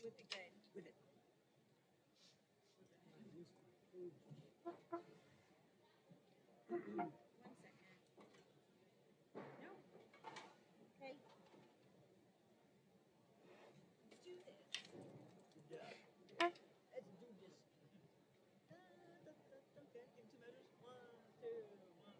With the good. With it. One second. No. Okay. Let's do this. Yeah. Let's do this. Okay, give 2 measures. 1, 2, 1.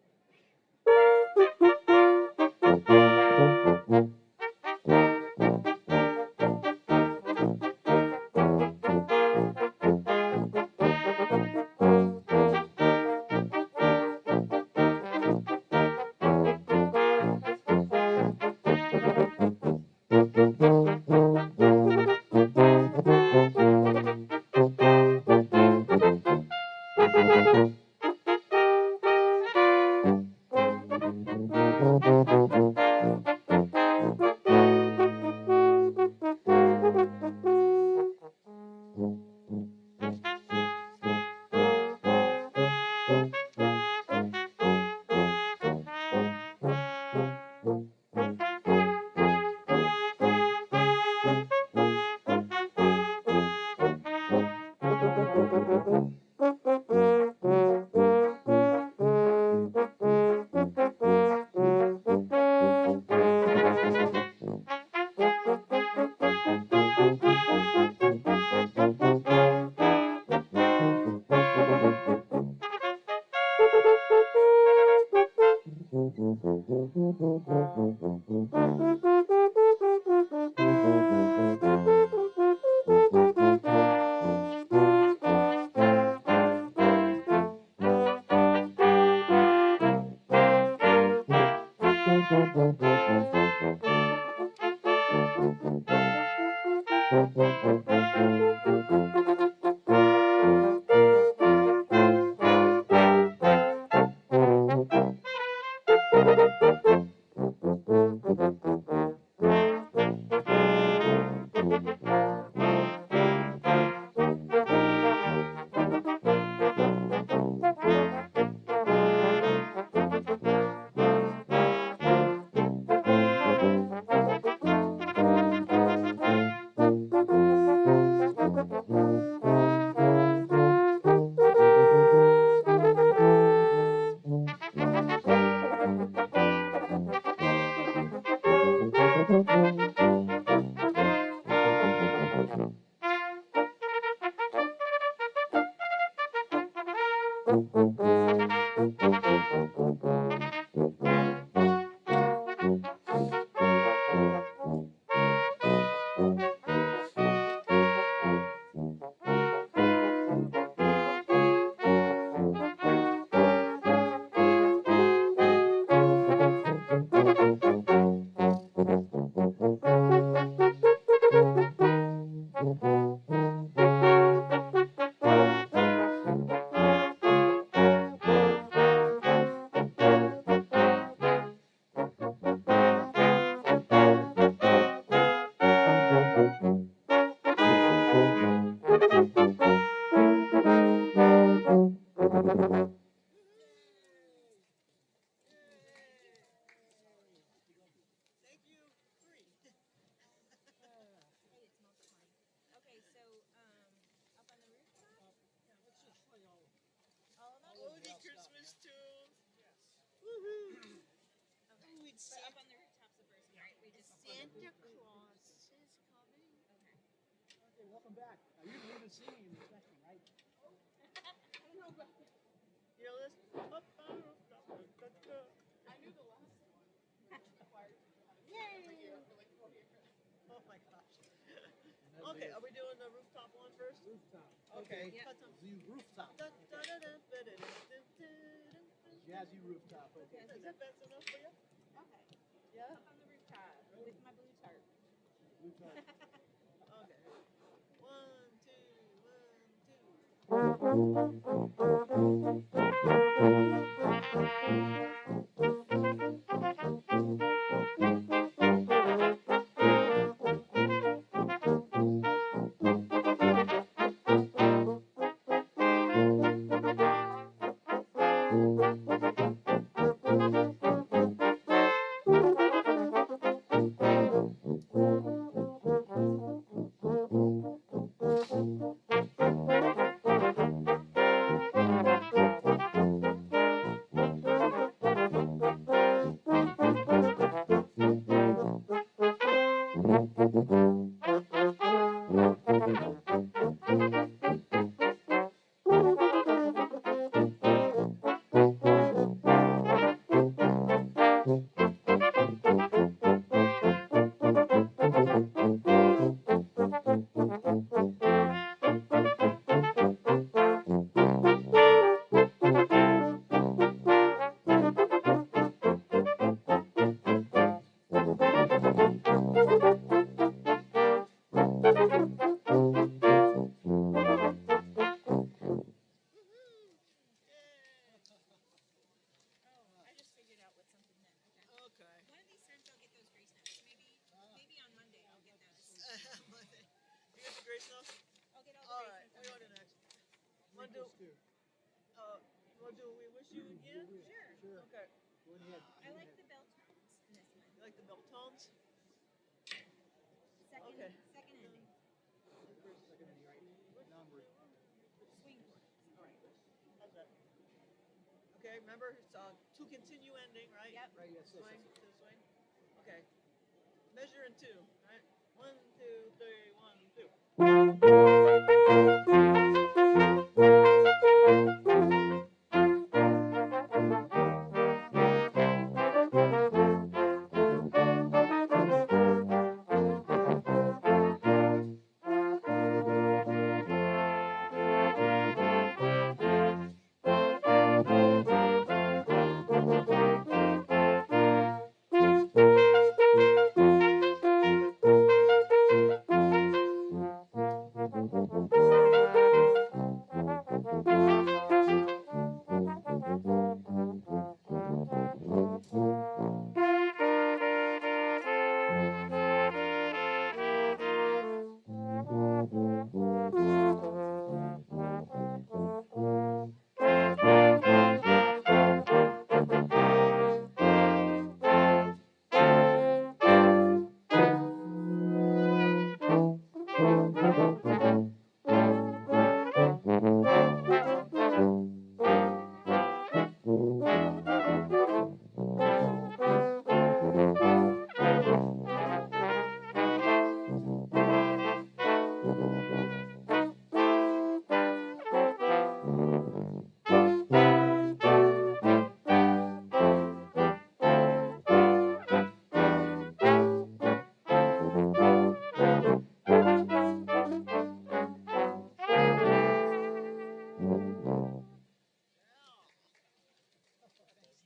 Christmas tunes. Woohoo! Okay. We'd But up on the rooftops the first one, right? We just Santa Claus is coming. Okay. Okay, welcome back. Now you're even singing in the session, right? I don't know about that. You know this? Up on the rooftop. I knew the last one. Yay! Oh my gosh. Okay, are we doing the rooftop one first? Rooftop. Okay. Yeah. Cut some. The rooftop. Jazzy rooftop. Okay. Is that fast enough for you? Okay. Yeah? Up on the rooftop with my blue tarp. Rooftop. Okay. 1, 2, 1, 2. too. What do we wish you again? Sure. Okay. Go ahead. I like the bell tones in this one. You like the bell tones? Second, Okay. second ending. Second ending, right? Numbered. Swing chords. All right. How's that? Okay, remember it's to continue ending, right? Yep. Right, yes, yes, Swing yes. to swing. Okay. Measure in 2, right? 1, 2, 3, 1, 2.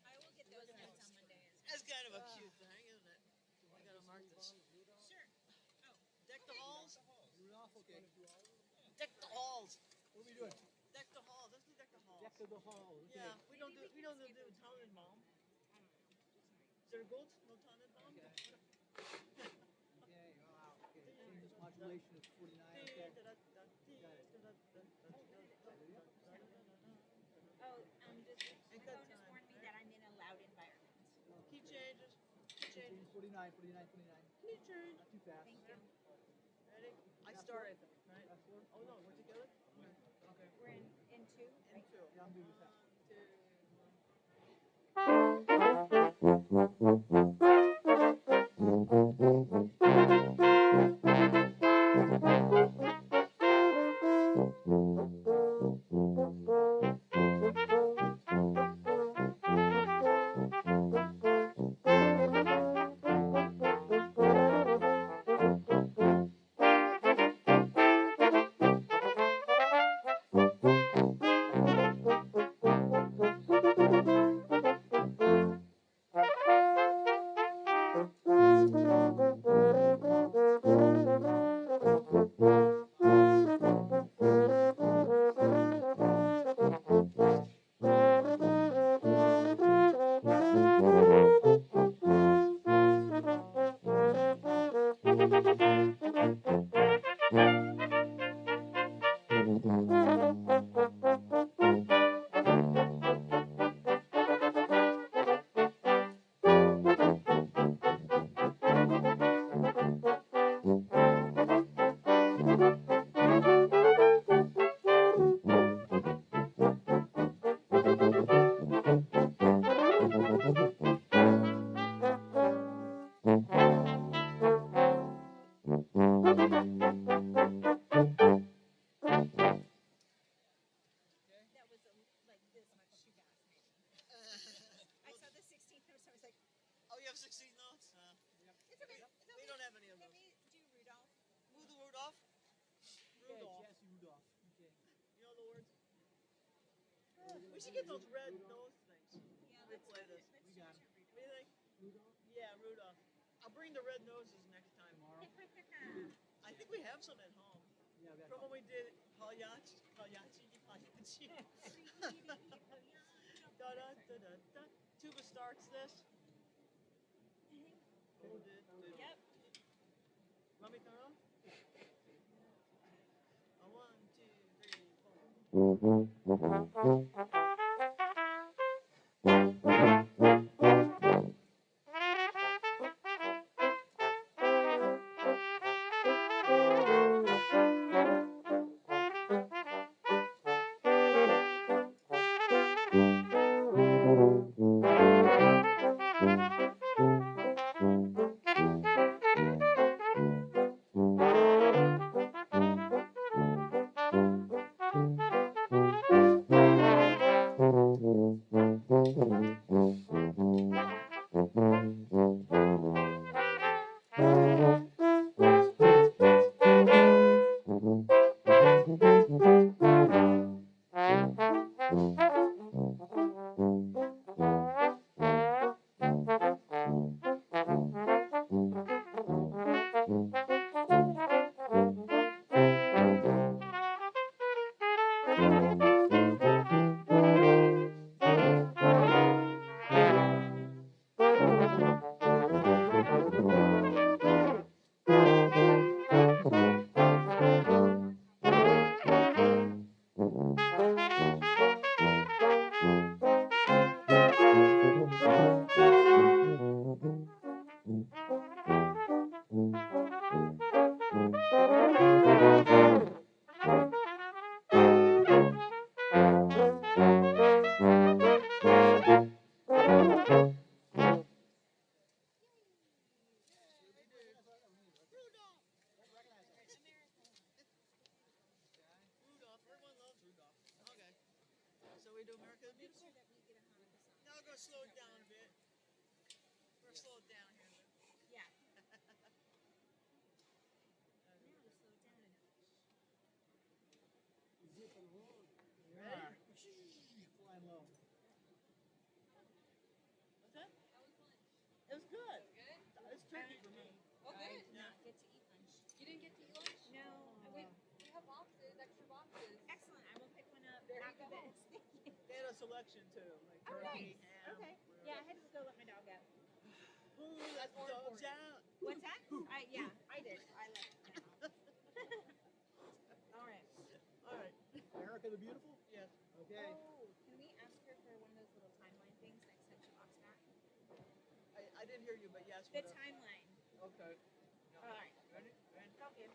I will get those notes on Monday. That's kind of a cute thing, isn't it? I gotta mark this. Sure. Oh. Deck the halls. Rudolph, okay. Deck the halls. What are we doing? Deck the halls. Let's do deck the halls. Deck of the hall. Okay. Yeah, we don't do Tannenbaum. Is there a goat? No Tannenbaum? Okay. Okay, wow. Okay. Change this modulation is 49. Okay. Oh, just And my cut phone just time, warned me right? that I'm in a loud environment. Key changes. Key changes. 49. Key change. Not too fast. Thank you. Ready? I Last start, one. I think, right? Last one. Oh no, we're together? Okay. We're in two, In right? 2. Yeah, I'm doing this. 1, 2, Like this much she got, maybe. 2. I saw the 16th note, so I was like, Oh, you have 16 notes? it's okay. We don't have any of Let those. me do Rudolph. Who the Rudolph? Okay, Rudolph. Jesse Rudolph. Okay. You know the words? We should get those red nose things. Yeah, We play this. We got him. What do you think? Rudolph Yeah, Rudolph. I'll bring the red noses next time. tomorrow. I think we have some at home. Yeah, we got From when we did Pagliacci. Da, da, da, da, da. Tuba starts this. Yep. Want me to turn on? A 1, 2, 3, 4. Rudolph. Everyone loves Rudolph. Okay. So we do America the Beautiful? Now we're going to slow it down a bit. We're going to slow it down here a bit. Yeah. Zipping along. Ready? Flying low. What's that? It was good. It's tricky for me. Oh, good. Yeah. Get to eat lunch. You didn't get to eat lunch? No. We have boxes, extra boxes. Excellent. I will pick one up There you after go. this. Thank you. They had a selection too. Like Oh, turkey, nice. ham. Okay. Yeah, I had to go let my dog out. Ooh, that's more dogs important. out. What's that? Yeah, I did. I left. All right. All right. America the Beautiful? Yes. Okay. Oh, can we ask her for one of those little timeline things next time she walks back? I didn't hear you, but yes. The whatever. timeline. Okay. All right. Ready? Ready? Okay.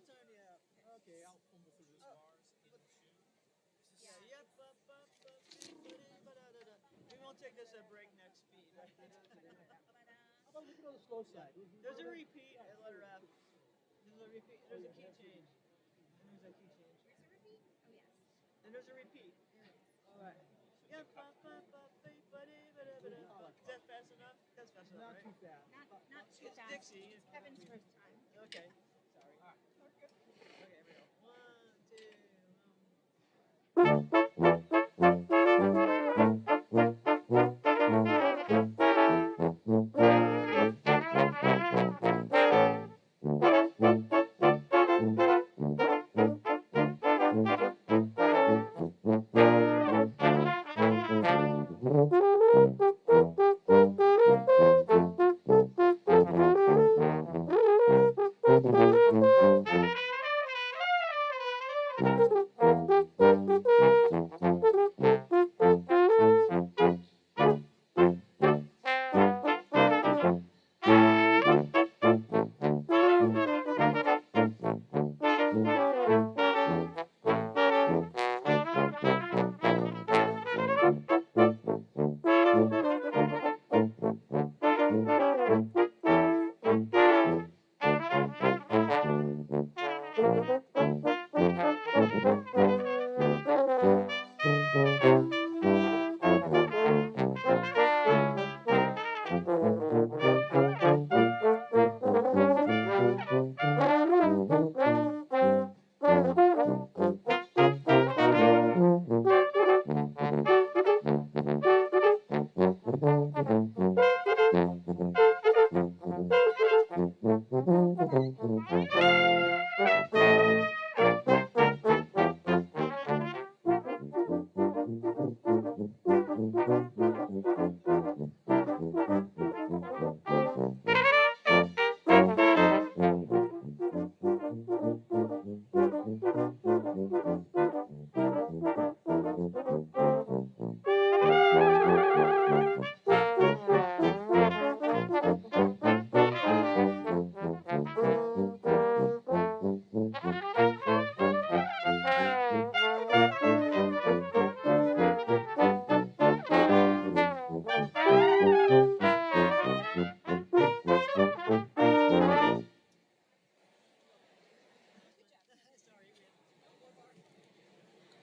time? Yeah. Okay. I'll fumble through the bars in the shoe. Yeah. Yep. We won't take this at breakneck speed. How about we go to the slow side? There's a repeat at letter F. There's a repeat. There's a key change. And there's a key change. There's a repeat? Oh, yes. And there's a repeat. All right. Yeah. Is that fast enough? That's fast enough, Not right? too fast. Not too It's fast. Dixie. It's Kevin's first time. Okay. Sorry. All right. Okay, here we go. '"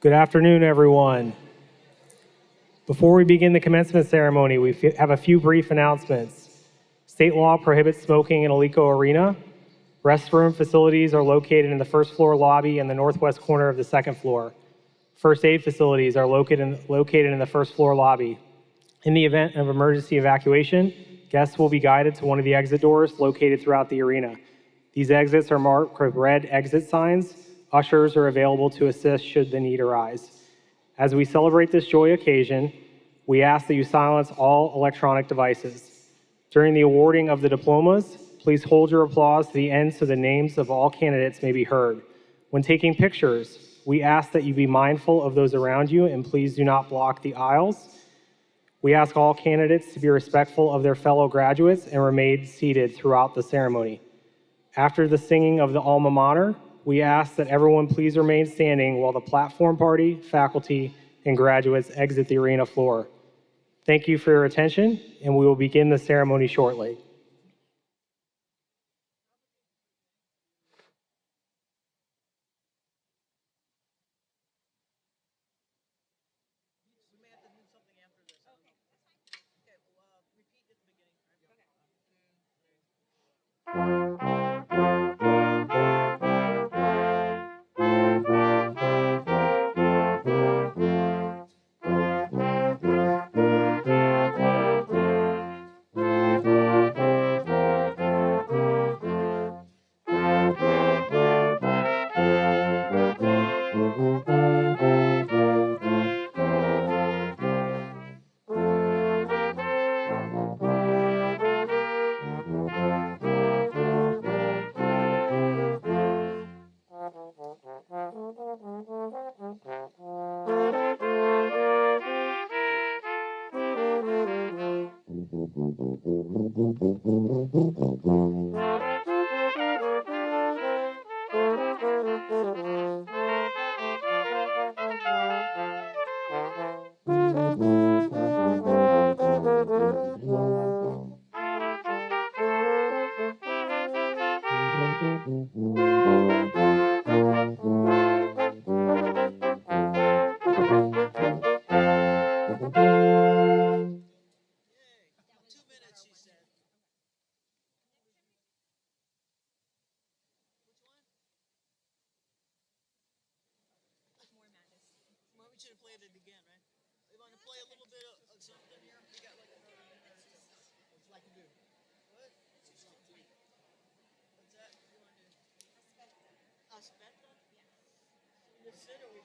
Good afternoon, everyone. Before we begin the commencement ceremony, we have a few brief announcements. State law prohibits smoking in Alico Arena. Restroom facilities are located in the first floor lobby and the northwest corner of the second floor. First aid facilities are located in the first floor lobby. In the event of emergency evacuation, guests will be guided to one of the exit doors located throughout the arena. These exits are marked with red exit signs. Ushers are available to assist should the need arise. As we celebrate this joy occasion, we ask that you silence all electronic devices. During the awarding of the diplomas, please hold your applause to the end so the names of all candidates may be heard. When taking pictures, we ask that you be mindful of those around you and please do not block the aisles. We ask all candidates to be respectful of their fellow graduates and remain seated throughout the ceremony. After the singing of the Alma Mater, we ask that everyone please remain standing while the platform party, faculty, and graduates exit the arena floor. Thank you for your attention, and we will begin the ceremony shortly. We may have to do something after this. Okay, that's fine. Okay, we'll repeat at the beginning. Yay. 2 minutes, she said. Which one? Well, we should have played it again, right? We want to play a little bit of something here? We got like another minute or two. What'd you like to do? What? What's that? What do you want to do? Aspetta? Yeah. Just sit or we...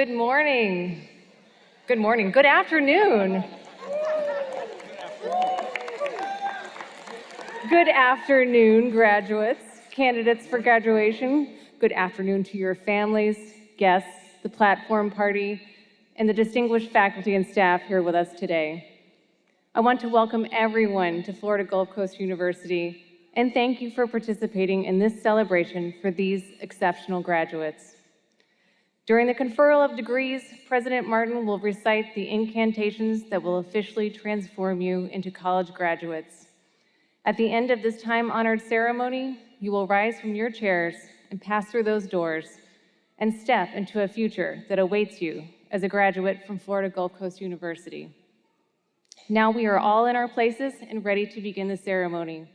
Good morning. Good morning. Good afternoon. Good afternoon, graduates, candidates for graduation. Good afternoon to your families, guests, the platform party, and the distinguished faculty and staff here with us today. I want to welcome everyone to Florida Gulf Coast University and thank you for participating in this celebration for these exceptional graduates. During the conferral of degrees, President Martin will recite the incantations that will officially transform you into college graduates. At the end of this time-honored ceremony, you will rise from your chairs and pass through those doors and step into a future that awaits you as a graduate from Florida Gulf Coast University. Now we are all in our places and ready to begin the ceremony.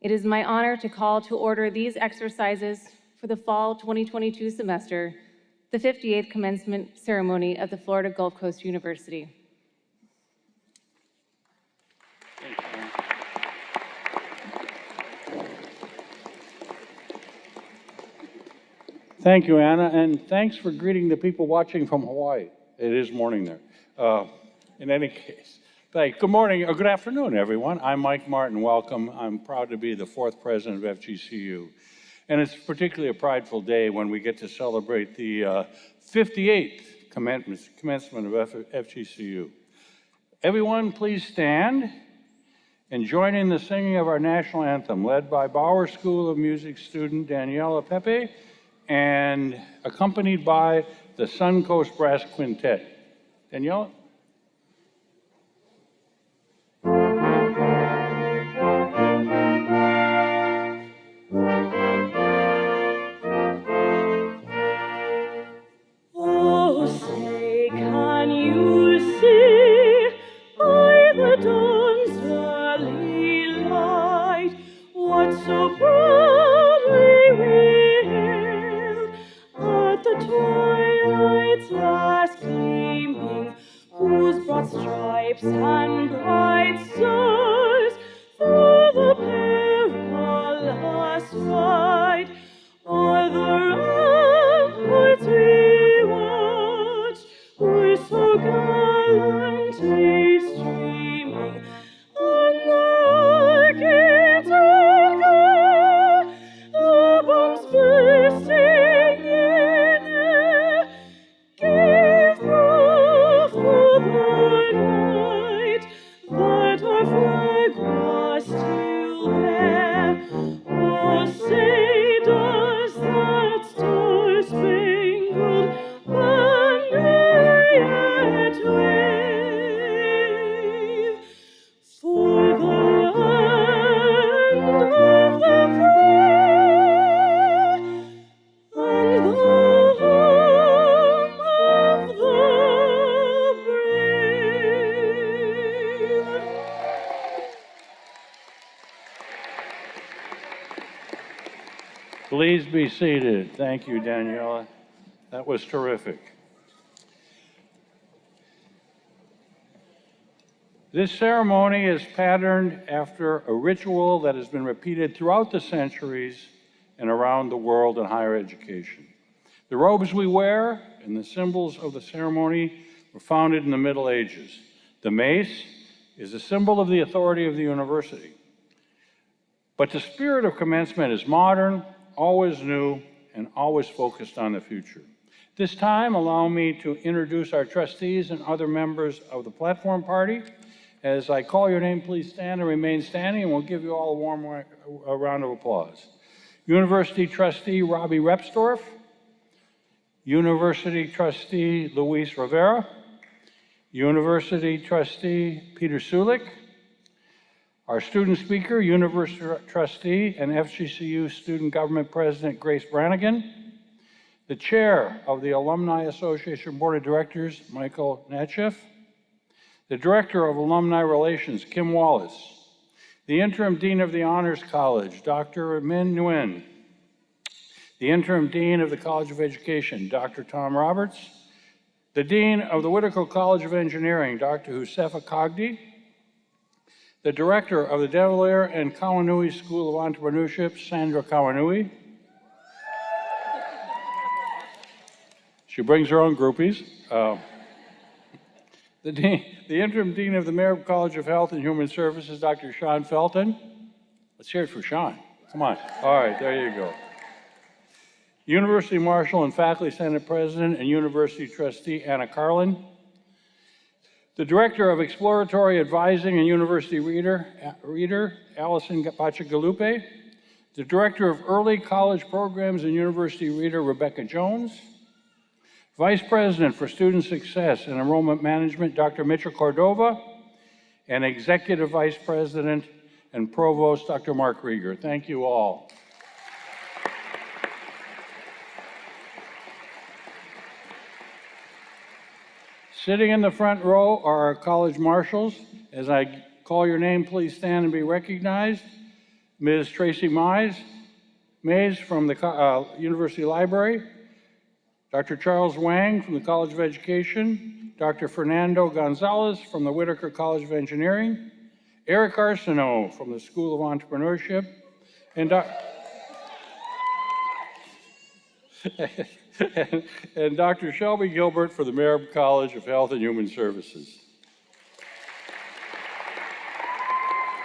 It is my honor to call to order these exercises for the fall 2022 semester, the 58th commencement ceremony of the Florida Gulf Coast University. Thank you, Anna, and thanks for greeting the people watching from Hawaii. It is morning there. In any case, thanks. Good morning, or good afternoon, everyone. I'm Mike Martin. Welcome. I'm proud to be the 4th president of FGCU. And it's particularly a prideful day when we get to celebrate the 58th commencement of FGCU. Everyone, please stand and join in the singing of our national anthem, led by Bauer School of Music student Daniela Pepe, and accompanied by the Suncoast Brass Quintet. Daniela? Oh, say, can you see by the dawn's early light what so proudly we hailed at the twilight's last gleaming, whose broad stripes and bright stars through the perilous fight o'er the ramparts we watched were so gallantly streaming, and the gates open, the bombs bursting in air, gave proof to the night that our flag was still there. Oh, say does that star-spangled banner yet wave for the land of the free and the home of the brave? Please be seated. Thank you, Daniela. That was terrific. This ceremony is patterned after a ritual that has been repeated throughout the centuries and around the world in higher education. The robes we wear and the symbols of the ceremony were founded in the Middle Ages. The mace is a symbol of the authority of the university. But the spirit of commencement is modern, always new, and always focused on the future. This time, allow me to introduce our trustees and other members of the platform party. As I call your name, please stand and remain standing, and we'll give you all a warm round of applause. University trustee Robbie Repsdorf, University trustee Luis Rivera, University trustee Peter Sulik, our student speaker, University trustee and FGCU student government president Grace Brannigan, the chair of the Alumni Association Board of Directors, Michael Natcheff, the director of Alumni Relations, Kim Wallace, the interim dean of the Honors College, Dr. Min Nguyen, the interim dean of the College of Education, Dr. Tom Roberts, the dean of the Whitaker College of Engineering, Dr. Josefa Cogdi, the director of the De Valera and Kawanui School of Entrepreneurship, Sandra Kawanui, She brings her own groupies. The interim dean of the Merritt College of Health and Human Services, Dr. Sean Felton. Let's hear it for Sean. Come on. All right, there you go. University Marshal and Faculty Senate President and University Trustee Anna Carlin. The Director of Exploratory Advising and University Reader Allison Pacigalupe. The Director of Early College Programs and University Reader Rebecca Jones. Vice President for Student Success and Enrollment Management, Dr. Mitchell Cordova, and Executive Vice President and Provost, Dr. Mark Rieger. Thank you all. Sitting in the front row are our college marshals. As I call your name, please stand and be recognized. Ms. Tracy Mays from the University Library. Dr. Charles Wang from the College of Education, Dr. Fernando Gonzalez from the Whitaker College of Engineering, Eric Arsenault from the School of Entrepreneurship, and Dr. Shelby Gilbert for the Merritt College of Health and Human Services.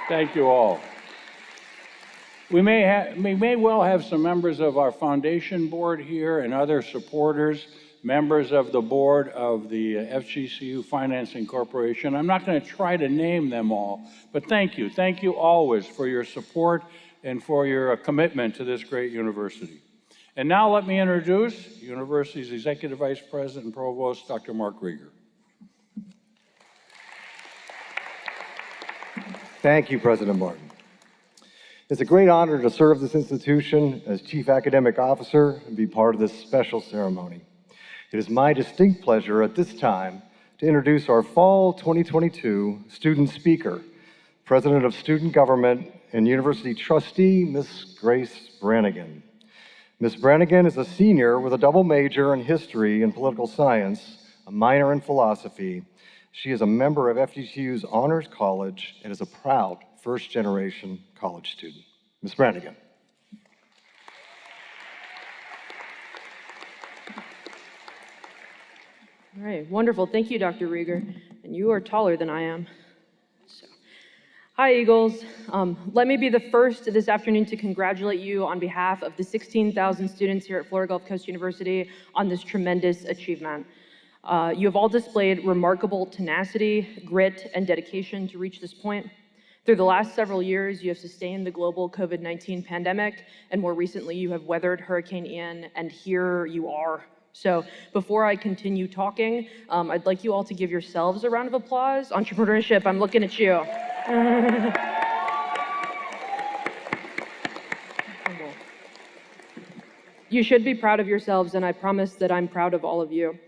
Thank you all. We may well have some members of our foundation board here and other supporters, members of the board of the FGCU Financing Corporation. I'm not going to try to name them all, but thank you. Thank you always for your support and for your commitment to this great university. And now let me introduce the university's Executive Vice President and Provost, Dr. Mark Rieger. Thank you, President Martin. It's a great honor to serve this institution as Chief Academic Officer and be part of this special ceremony. It is my distinct pleasure at this time to introduce our Fall 2022 student speaker, President of Student Government and University Trustee, Ms. Grace Brannigan. Ms. Brannigan is a senior with a double major in history and political science, a minor in philosophy. She is a member of FGCU's Honors College and is a proud first-generation college student. Ms. Brannigan. All right, wonderful. Thank you, Dr. Rieger. And you are taller than I am. So, hi, Eagles. Let me be the first this afternoon to congratulate you on behalf of the 16,000 students here at Florida Gulf Coast University on this tremendous achievement. You have all displayed remarkable tenacity, grit, and dedication to reach this point. Through the last several years, you have sustained the global COVID-19 pandemic, and more recently, you have weathered Hurricane Ian, and here you are. So before I continue talking, I'd like you all to give yourselves a round of applause. Entrepreneurship, I'm looking at you. You should be proud of yourselves, and I promise that I'm proud of all of you.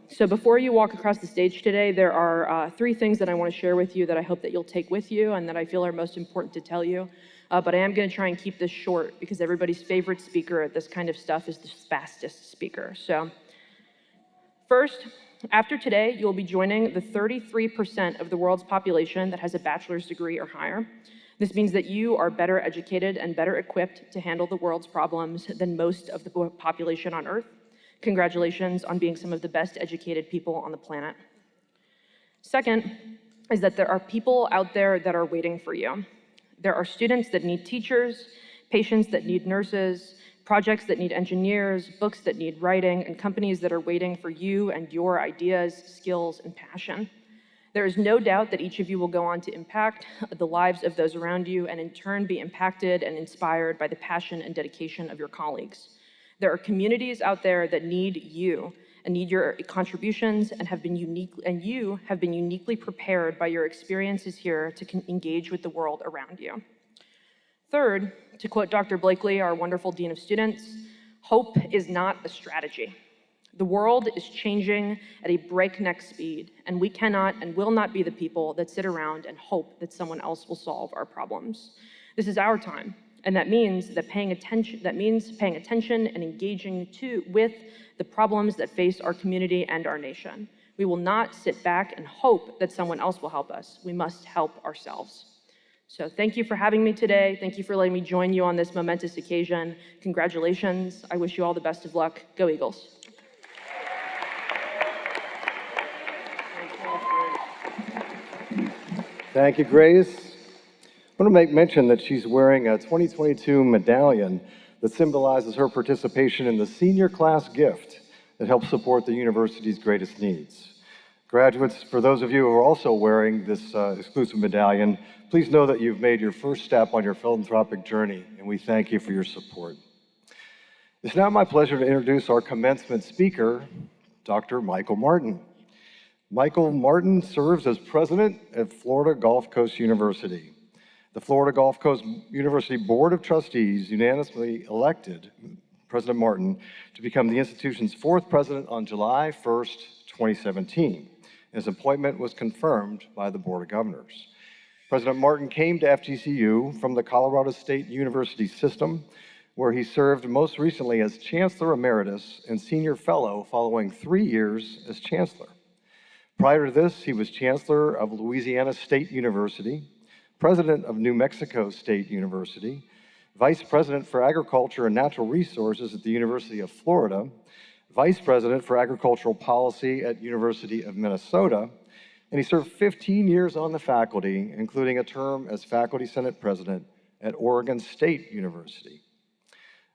So before you walk across the stage today, there are 3 things that I want to share with you that I hope that you'll take with you and that I feel are most important to tell you. But I am going to try and keep this short because everybody's favorite speaker at this kind of stuff is the fastest speaker. So first, after today, you'll be joining the 33% of the world's population that has a bachelor's degree or higher. This means that you are better educated and better equipped to handle the world's problems than most of the population on Earth. Congratulations on being some of the best educated people on the planet. Second is that there are people out there that are waiting for you. There are students that need teachers, patients that need nurses, projects that need engineers, books that need writing, and companies that are waiting for you and your ideas, skills, and passion. There is no doubt that each of you will go on to impact the lives of those around you and in turn be impacted and inspired by the passion and dedication of your colleagues. There are communities out there that need you and need your contributions and you have been uniquely prepared by your experiences here to engage with the world around you. Third, to quote Dr. Blakely, our wonderful Dean of Students, hope is not a strategy. The world is changing at a breakneck speed, and we cannot and will not be the people that sit around and hope that someone else will solve our problems. This is our time. And that means paying attention and engaging with the problems that face our community and our nation. We will not sit back and hope that someone else will help us. We must help ourselves. So thank you for having me today. Thank you for letting me join you on this momentous occasion. Congratulations. I wish you all the best of luck. Go Eagles. Thank you, Grace. I want to make mention that she's wearing a 2022 medallion that symbolizes her participation in the senior class gift that helps support the university's greatest needs. Graduates, for those of you who are also wearing this exclusive medallion, please know that you've made your first step on your philanthropic journey, and we thank you for your support. It's now my pleasure to introduce our commencement speaker, Dr. Michael Martin. Michael Martin serves as president at Florida Gulf Coast University. The Florida Gulf Coast University Board of Trustees unanimously elected President Martin to become the institution's fourth president on July 1st, 2017. His appointment was confirmed by the Board of Governors. President Martin came to FGCU from the Colorado State University system, where he served most recently as Chancellor Emeritus and Senior Fellow following 3 years as Chancellor. Prior to this, he was Chancellor of Louisiana State University, President of New Mexico State University, Vice President for Agriculture and Natural Resources at the University of Florida, Vice President for Agricultural Policy at University of Minnesota, and he served 15 years on the faculty, including a term as Faculty Senate President at Oregon State University.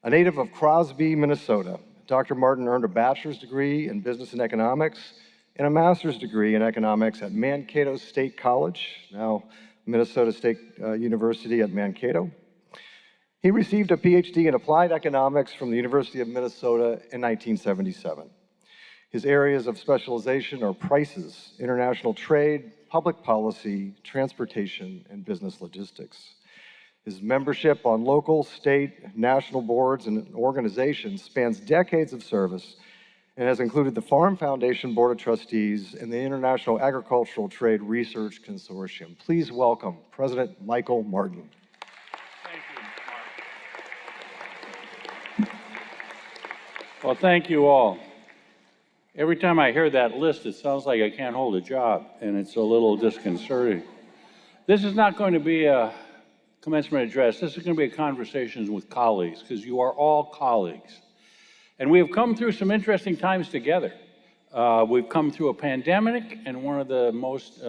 A native of Crosby, Minnesota, Dr. Martin earned a bachelor's degree in business and economics and a master's degree in economics at Mankato State College, now Minnesota State University at Mankato. He received a PhD in applied economics from the University of Minnesota in 1977. His areas of specialization are prices, international trade, public policy, transportation, and business logistics. His membership on local, state, national boards and organizations spans decades of service and has included the Farm Foundation Board of Trustees and the International Agricultural Trade Research Consortium. Please welcome President Michael Martin. Thank you, Mark. Well, thank you all. Every time I hear that list, it sounds like I can't hold a job, and it's a little disconcerting. This is not going to be a commencement address. This is going to be a conversation with colleagues, because you are all colleagues. And we have come through some interesting times together. We've come through a pandemic and one of the most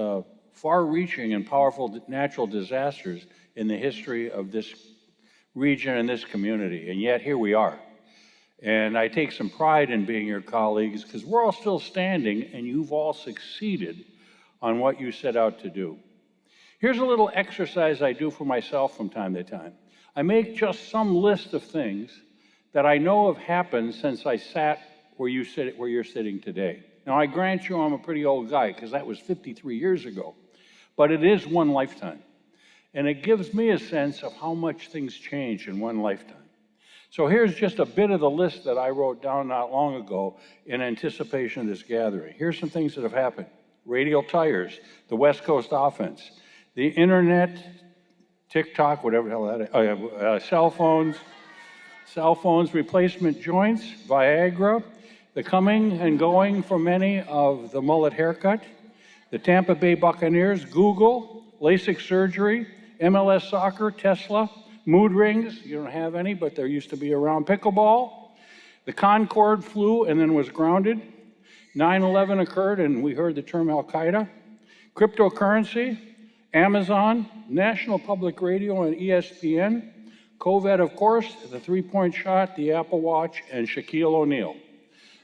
far-reaching and powerful natural disasters in the history of this region and this community. And yet here we are. And I take some pride in being your colleagues because we're all still standing and you've all succeeded on what you set out to do. Here's a little exercise I do for myself from time to time. I make just some list of things that I know have happened since I sat where you're sitting today. Now, I grant you I'm a pretty old guy because that was 53 years ago, but it is one lifetime. And it gives me a sense of how much things change in one lifetime. So here's just a bit of the list that I wrote down not long ago in anticipation of this gathering. Here's some things that have happened. Radial tires, the West Coast offense, the internet, TikTok, whatever the hell that is, cell phones, replacement joints, Viagra, the coming and going for many of the mullet haircut, the Tampa Bay Buccaneers, Google, LASIK surgery, MLS soccer, Tesla, mood rings, you don't have any, but there used to be around, pickleball, the Concorde flew and then was grounded, 9/11 occurred and we heard the term Al-Qaeda, cryptocurrency, Amazon, National Public Radio and ESPN, COVID, of course, the three-point shot, the Apple Watch, and Shaquille O'Neal.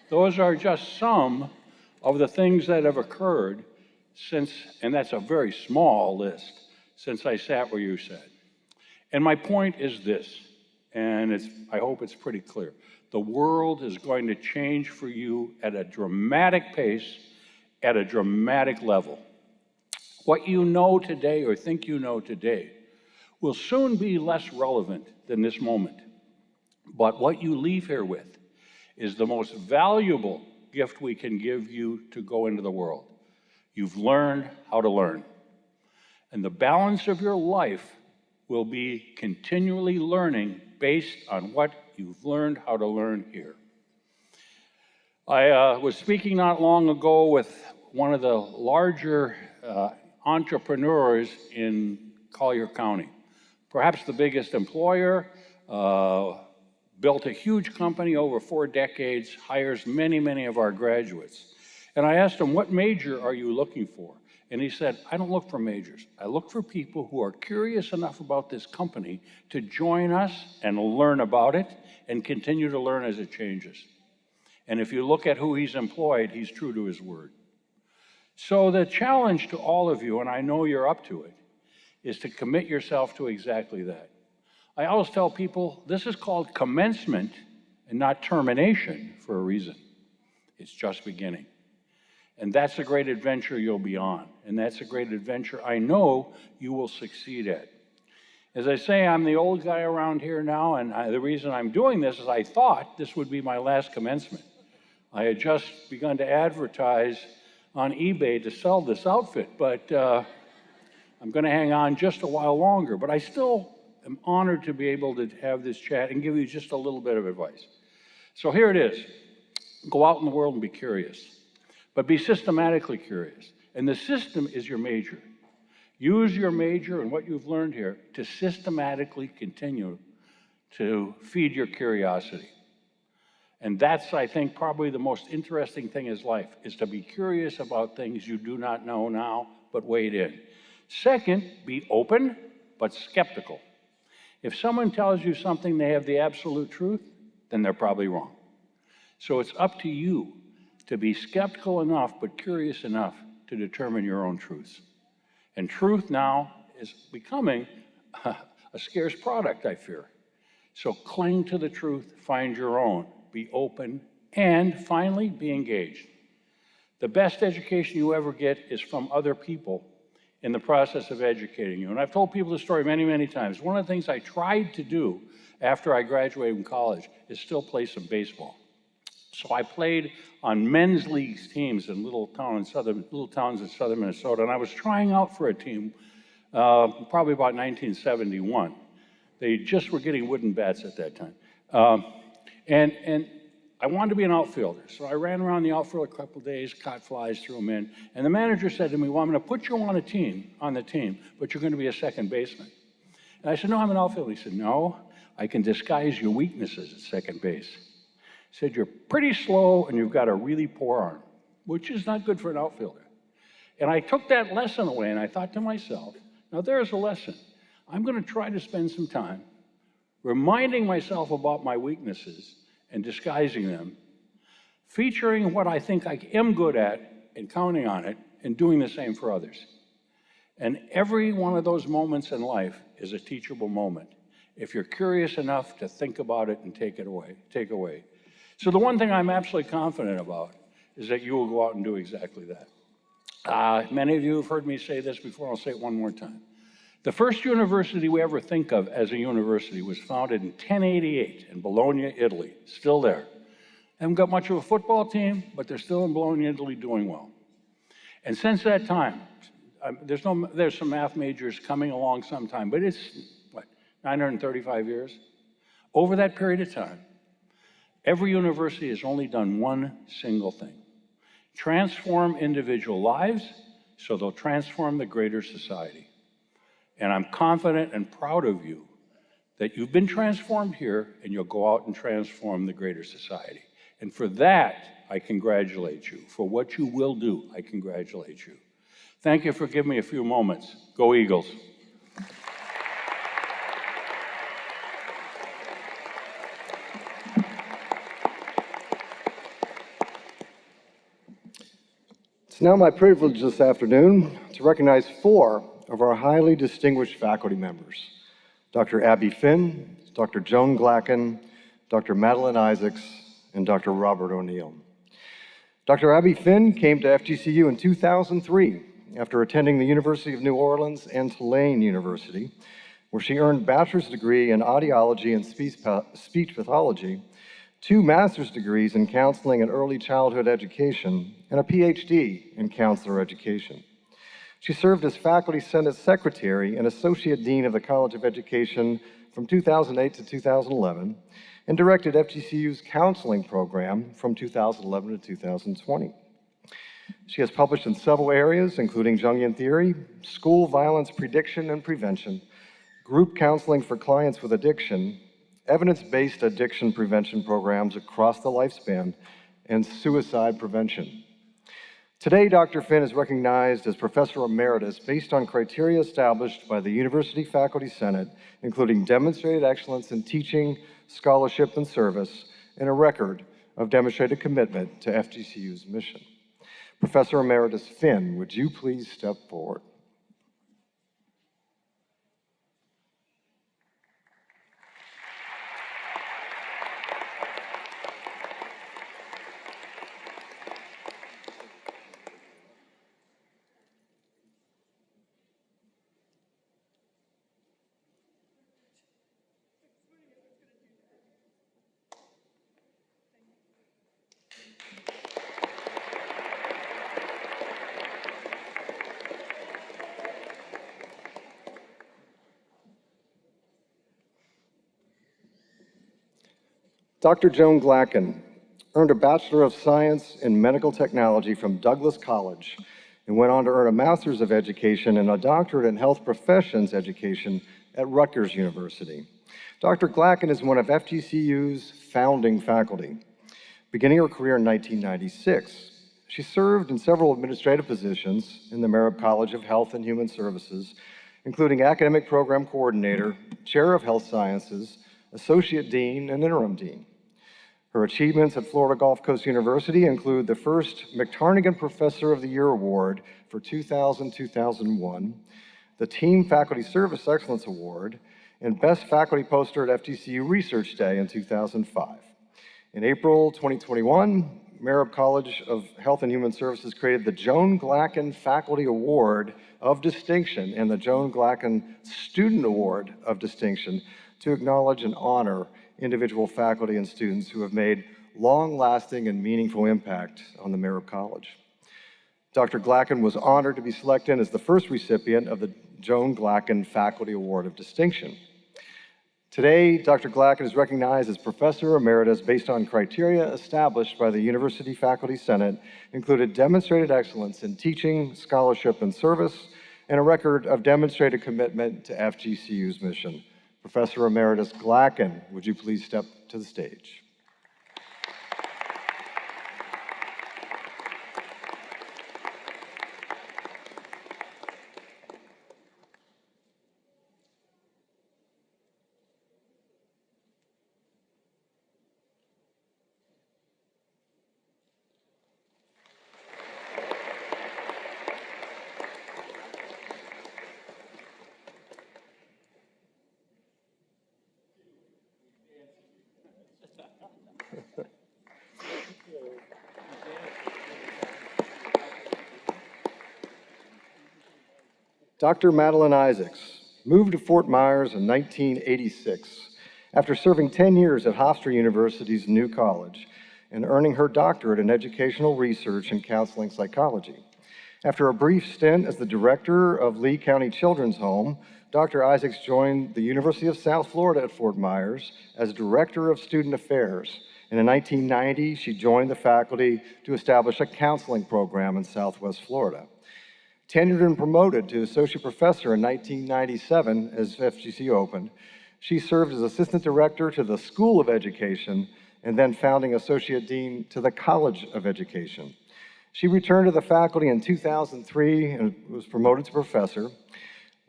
Those are just some of the things that have occurred since, and that's a very small list, since I sat where you sat. And my point is this, and I hope it's pretty clear. The world is going to change for you at a dramatic pace, at a dramatic level. What you know today or think you know today will soon be less relevant than this moment. But what you leave here with is the most valuable gift we can give you to go into the world. You've learned how to learn. And the balance of your life will be continually learning based on what you've learned how to learn here. I was speaking not long ago with one of the larger entrepreneurs in Collier County. Perhaps the biggest employer, built a huge company over 4 decades, hires many, many of our graduates. And I asked him, what major are you looking for? And he said, I don't look for majors. I look for people who are curious enough about this company to join us and learn about it and continue to learn as it changes. And if you look at who he's employed, he's true to his word. So the challenge to all of you, and I know you're up to it, is to commit yourself to exactly that. I always tell people this is called commencement and not termination for a reason. It's just beginning. And that's a great adventure you'll be on. And that's a great adventure I know you will succeed at. As I say, I'm the old guy around here now, and the reason I'm doing this is I thought this would be my last commencement. I had just begun to advertise on eBay to sell this outfit, but I'm going to hang on just a while longer. But I still am honored to be able to have this chat and give you just a little bit of advice. So here it is. Go out in the world and be curious, but be systematically curious. And the system is your major. Use your major and what you've learned here to systematically continue to feed your curiosity. And that's, I think, probably the most interesting thing in life, is to be curious about things you do not know now, but wade in. Second, be open, but skeptical. If someone tells you something they have the absolute truth, then they're probably wrong. So it's up to you to be skeptical enough, but curious enough to determine your own truths. And truth now is becoming a scarce product, I fear. So cling to the truth, find your own, be open, and finally, be engaged. The best education you ever get is from other people in the process of educating you. And I've told people this story many, many times. One of the things I tried to do after I graduated from college is still play some baseball. So I played on men's league teams in little towns in southern Minnesota, and I was trying out for a team probably about 1971. They just were getting wooden bats at that time. And I wanted to be an outfielder, so I ran around the outfield a couple of days, caught flies, threw them in, and the manager said to me, well, I'm going to put you on the team, but you're going to be a second baseman. And I said, no, I'm an outfielder. He said, no, I can disguise your weaknesses at second base. He said, you're pretty slow and you've got a really poor arm, which is not good for an outfielder. And I took that lesson away and I thought to myself, now there's a lesson. I'm going to try to spend some time reminding myself about my weaknesses and disguising them, featuring what I think I am good at and counting on it, and doing the same for others. And every one of those moments in life is a teachable moment, if you're curious enough to think about it and take away. So the one thing I'm absolutely confident about is that you will go out and do exactly that. Many of you have heard me say this before, I'll say it one more time. The first university we ever think of as a university was founded in 1088 in Bologna, Italy. Still there. Haven't got much of a football team, but they're still in Bologna, Italy, doing well. And since that time, there's some math majors coming along sometime, but it's, 935 years? Over that period of time, every university has only done one single thing: transform individual lives so they'll transform the greater society. And I'm confident and proud of you that you've been transformed here and you'll go out and transform the greater society. And for that, I congratulate you. For what you will do, I congratulate you. Thank you for giving me a few moments. Go Eagles. It's now my privilege this afternoon to recognize 4 of our highly distinguished faculty members: Dr. Abby Finn, Dr. Joan Glacken, Dr. Madeline Isaacs, and Dr. Robert O'Neill. Dr. Abby Finn came to FGCU in 2003 after attending the University of New Orleans and Tulane University, where she earned a bachelor's degree in audiology and speech pathology, 2 master's degrees in counseling and early childhood education, and a PhD in counselor education. She served as Faculty Senate Secretary and Associate Dean of the College of Education from 2008 to 2011, and directed FGCU's counseling program from 2011 to 2020. She has published in several areas, including Jungian theory, school violence prediction and prevention, group counseling for clients with addiction, evidence-based addiction prevention programs across the lifespan, and suicide prevention. Today, Dr. Finn is recognized as Professor Emeritus based on criteria established by the University Faculty Senate, including demonstrated excellence in teaching, scholarship, and service, and a record of demonstrated commitment to FGCU's mission. Professor Emeritus Finn, would you please step forward? Dr. Joan Glacken earned a Bachelor of Science in Medical Technology from Douglas College and went on to earn a Master's of Education and a Doctorate in Health Professions Education at Rutgers University. Dr. Glacken is one of FGCU's founding faculty. Beginning her career in 1996, she served in several administrative positions in the Merritt College of Health and Human Services, including Academic Program Coordinator, Chair of Health Sciences, Associate Dean, and Interim Dean. Her achievements at Florida Gulf Coast University include the first McTarnigan Professor of the Year Award for 2000-2001, the Team Faculty Service Excellence Award, and Best Faculty Poster at FGCU Research Day in 2005. In April 2021, Merritt College of Health and Human Services created the Joan Glacken Faculty Award of Distinction and the Joan Glacken Student Award of Distinction to acknowledge and honor individual faculty and students who have made long-lasting and meaningful impact on the Merritt College. Dr. Glacken was honored to be selected as the first recipient of the Joan Glacken Faculty Award of Distinction. Today, Dr. Glacken is recognized as Professor Emeritus based on criteria established by the University Faculty Senate, including demonstrated excellence in teaching, scholarship, and service, and a record of demonstrated commitment to FGCU's mission. Professor Emeritus Glacken, would you please step to the stage? Dr. Madeline Isaacs moved to Fort Myers in 1986 after serving 10 years at Hofstra University's New College and earning her doctorate in educational research and counseling psychology. After a brief stint as the director of Lee County Children's Home, Dr. Isaacs joined the University of South Florida at Fort Myers as Director of Student Affairs. And in 1990, she joined the faculty to establish a counseling program in Southwest Florida. Tenured and promoted to Associate Professor in 1997 as FGCU opened, she served as Assistant Director to the School of Education and then Founding Associate Dean to the College of Education. She returned to the faculty in 2003 and was promoted to professor.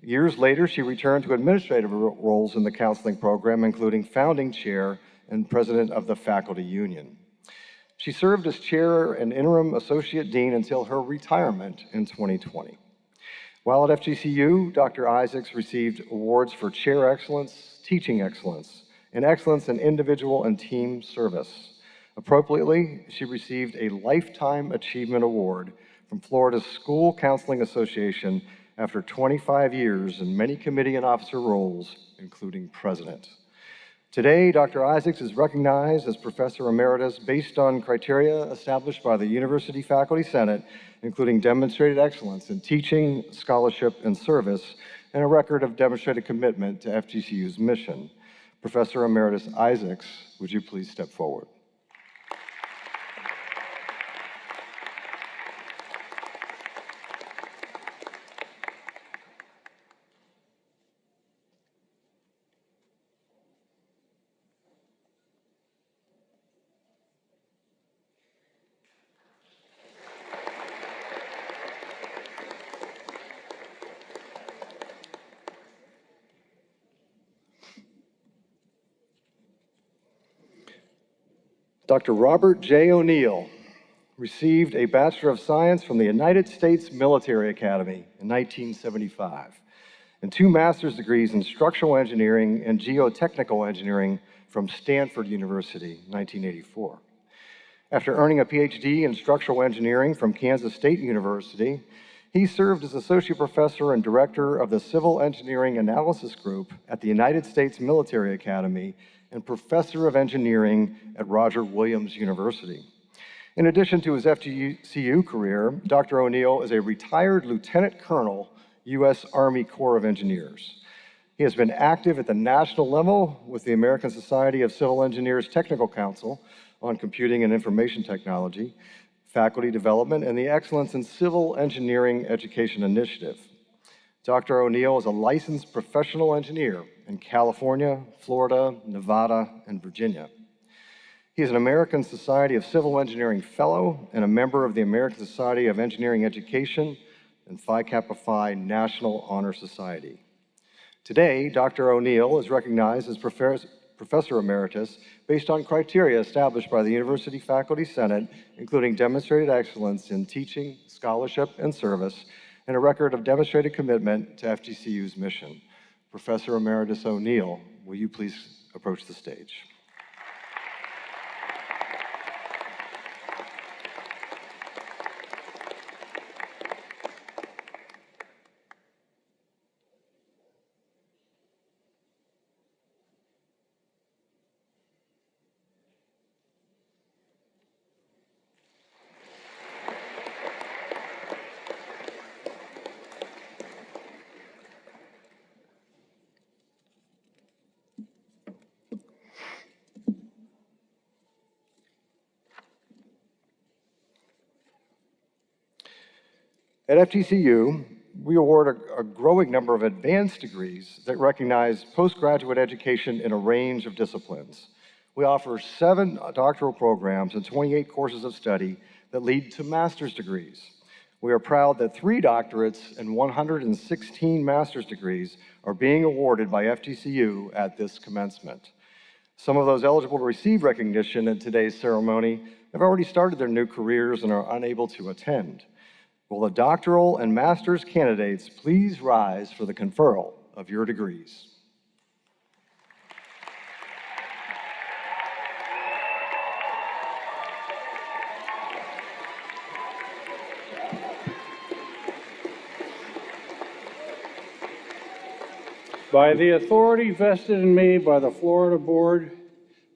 Years later, she returned to administrative roles in the counseling program, including founding chair and president of the faculty union. She served as chair and interim associate dean until her retirement in 2020. While at FGCU, Dr. Isaacs received awards for chair excellence, teaching excellence, and excellence in individual and team service. Appropriately, she received a Lifetime Achievement Award from Florida's School Counseling Association after 25 years in many committee and officer roles, including president. Today, Dr. Isaacs is recognized as Professor Emeritus based on criteria established by the University Faculty Senate, including demonstrated excellence in teaching, scholarship, and service, and a record of demonstrated commitment to FGCU's mission. Professor Emeritus Isaacs, would you please step forward? Dr. Robert J. O'Neill received a Bachelor of Science from the United States Military Academy in 1975 and 2 master's degrees in structural engineering and geotechnical engineering from Stanford University in 1984. After earning a PhD in structural engineering from Kansas State University, he served as associate professor and director of the Civil Engineering Analysis Group at the United States Military Academy and professor of engineering at Roger Williams University. In addition to his FGCU career, Dr. O'Neill is a retired lieutenant colonel, U.S. Army Corps of Engineers. He has been active at the national level with the American Society of Civil Engineers Technical Council on computing and information technology, faculty development, and the Excellence in Civil Engineering Education Initiative. Dr. O'Neill is a licensed professional engineer in California, Florida, Nevada, and Virginia. He is an American Society of Civil Engineering Fellow and a member of the American Society of Engineering Education and Phi Kappa Phi National Honor Society. Today, Dr. O'Neill is recognized as Professor Emeritus based on criteria established by the University Faculty Senate, including demonstrated excellence in teaching, scholarship, and service, and a record of demonstrated commitment to FGCU's mission. Professor Emeritus O'Neill, will you please approach the stage? At FGCU, we award a growing number of advanced degrees that recognize postgraduate education in a range of disciplines. We offer 7 doctoral programs and 28 courses of study that lead to master's degrees. We are proud that 3 doctorates and 116 master's degrees are being awarded by FGCU at this commencement. Some of those eligible to receive recognition in today's ceremony have already started their new careers and are unable to attend. Will the doctoral and master's candidates please rise for the conferral of your degrees? By the authority vested in me by the Florida Board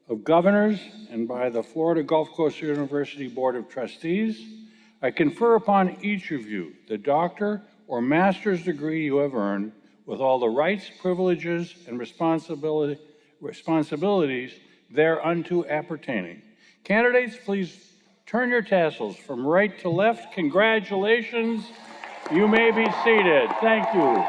of Governors and by the Florida Gulf Coast University Board of Trustees, I confer upon each of you the doctor or master's degree you have earned with all the rights, privileges, and responsibilities thereunto appertaining. Candidates, please turn your tassels from right to left. Congratulations. You may be seated. Thank you.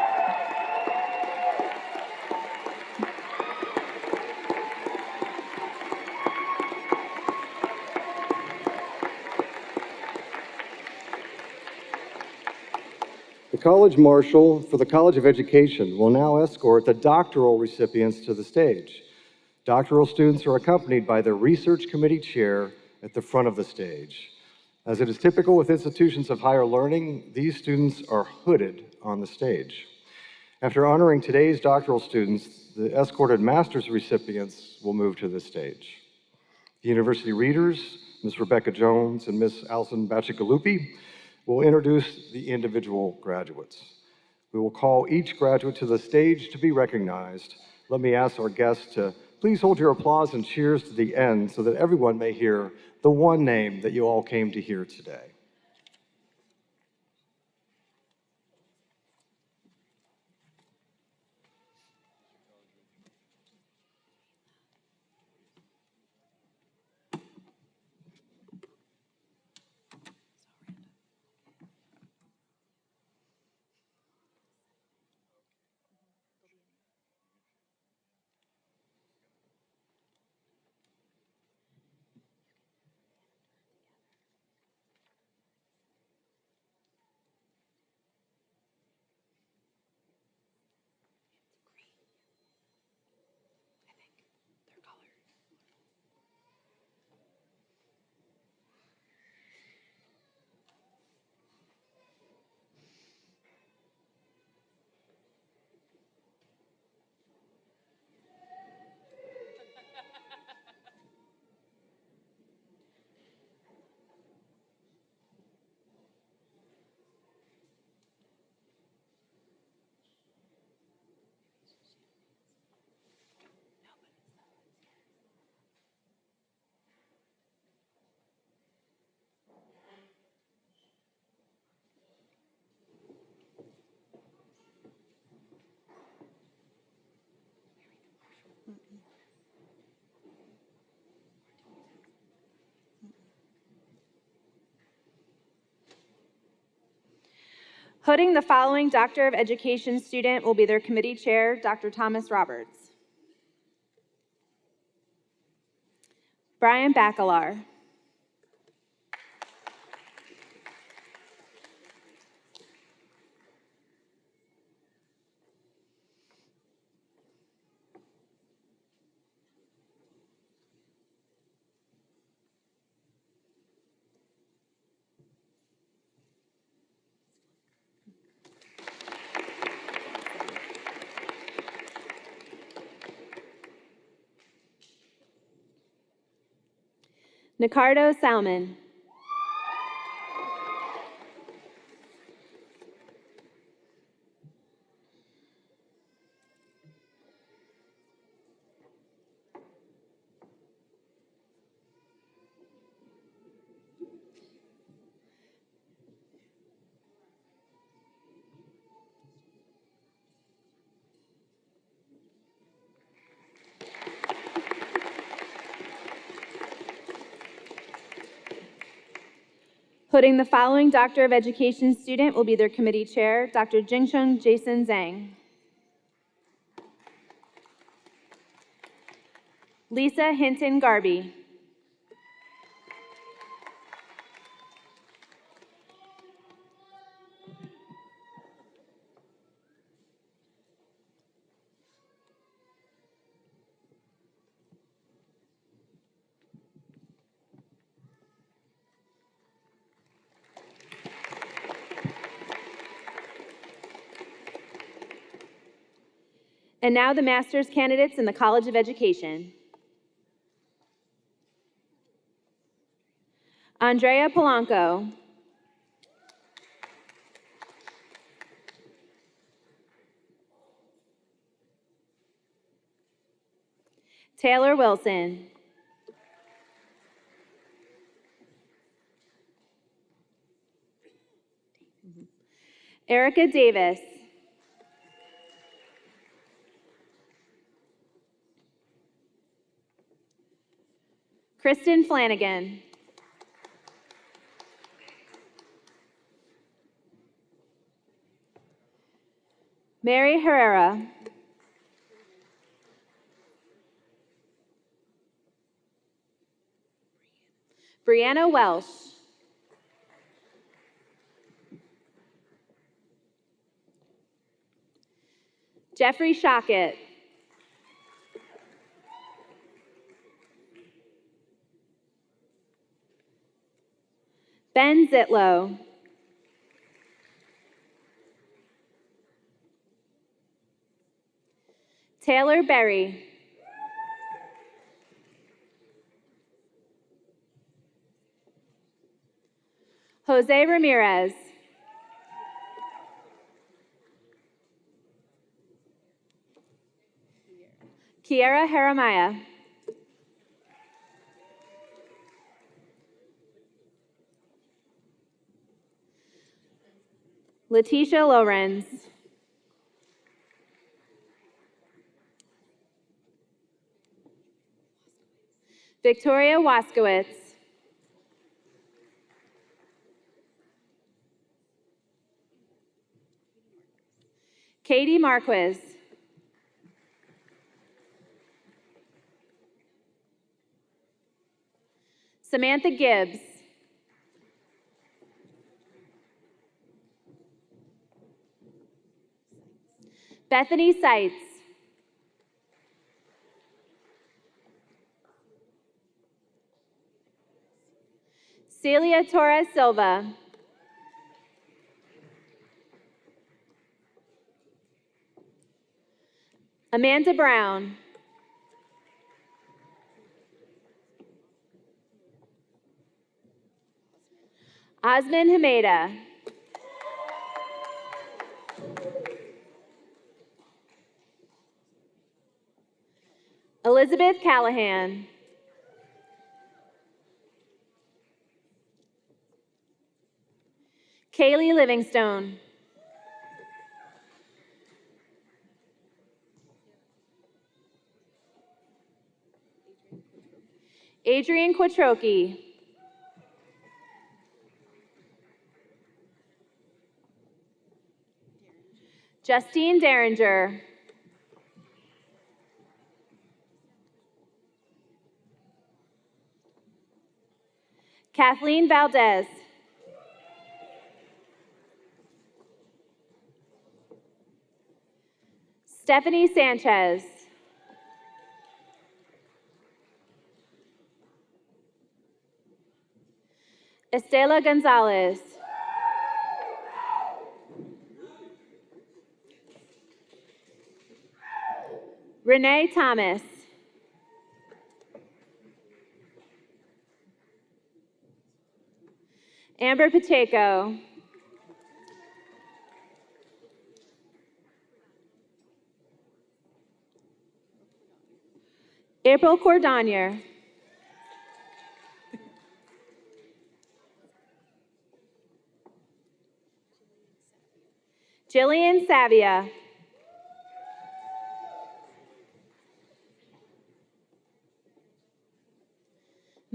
The College Marshal for the College of Education will now escort the doctoral recipients to the stage. Doctoral students are accompanied by the Research Committee Chair at the front of the stage. As it is typical with institutions of higher learning, these students are hooded on the stage. After honoring today's doctoral students, the escorted master's recipients will move to the stage. The university readers, Ms. Rebecca Jones and Ms. Alison Bacigalupi, will introduce the individual graduates. We will call each graduate to the stage to be recognized. Let me ask our guests to please hold your applause and cheers to the end so that everyone may hear the one name that you all came to hear today. Hooding the following Doctor of Education student will be their committee chair, Dr. Thomas Roberts. Brian Bachelor. Nicardo Salmon. Hooding the following Doctor of Education student will be their committee chair, Dr. Jingsheng Jason Zhang. Lisa Hinton Garby. And now the master's candidates in the College of Education. Andrea Polanco. Taylor Wilson. Erica Davis. Kristen Flanagan. Mary Herrera. Brianna Welsh. Jeffrey Shockett. Ben Zitlow. Taylor Berry. Jose Ramirez. Kiera Jeremiah. Letitia Lorenz. Victoria Waskowitz. Katie Marquez. Samantha Gibbs. Bethany Seitz. Celia Torres Silva. Amanda Brown. Osman Hameda. Elizabeth Callahan. Kaylee Livingstone. Adrian Quattrochi. Justine Derringer. Kathleen Valdez. Stephanie Sanchez. Estela Gonzalez. Renee Thomas. Amber Pacheco. April Cordonier. Jillian Savia.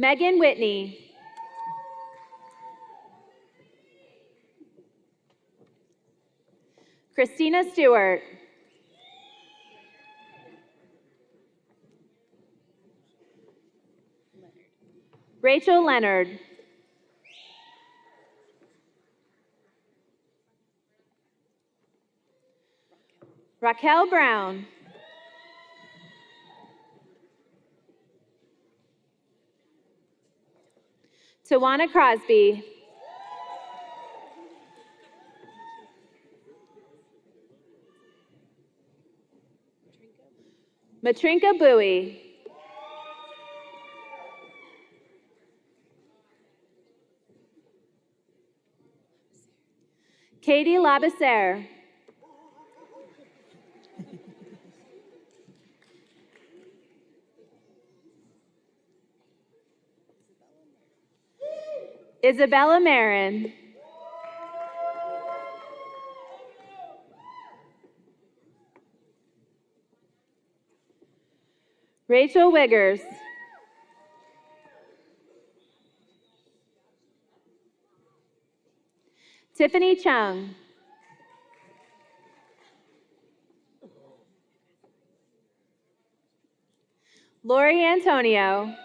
Megan Whitney. Christina Stewart. Rachel Leonard. Raquel Brown. Tawana Crosby. Matrinka Bowie. Katie Labeser. Isabella Marin. Rachel Wiggers. Tiffany Chung. Lori Antonio.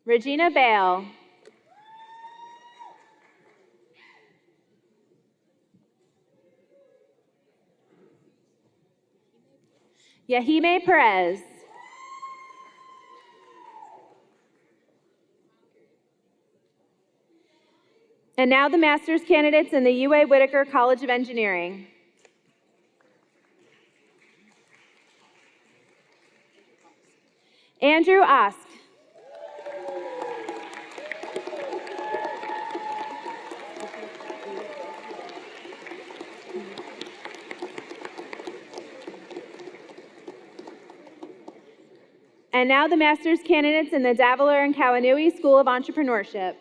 Regina Bale. Yahime Perez. And now the master's candidates in the UA Whitaker College of Engineering. Andrew Osk. And now the master's candidates in the Davila and Kawanui School of Entrepreneurship.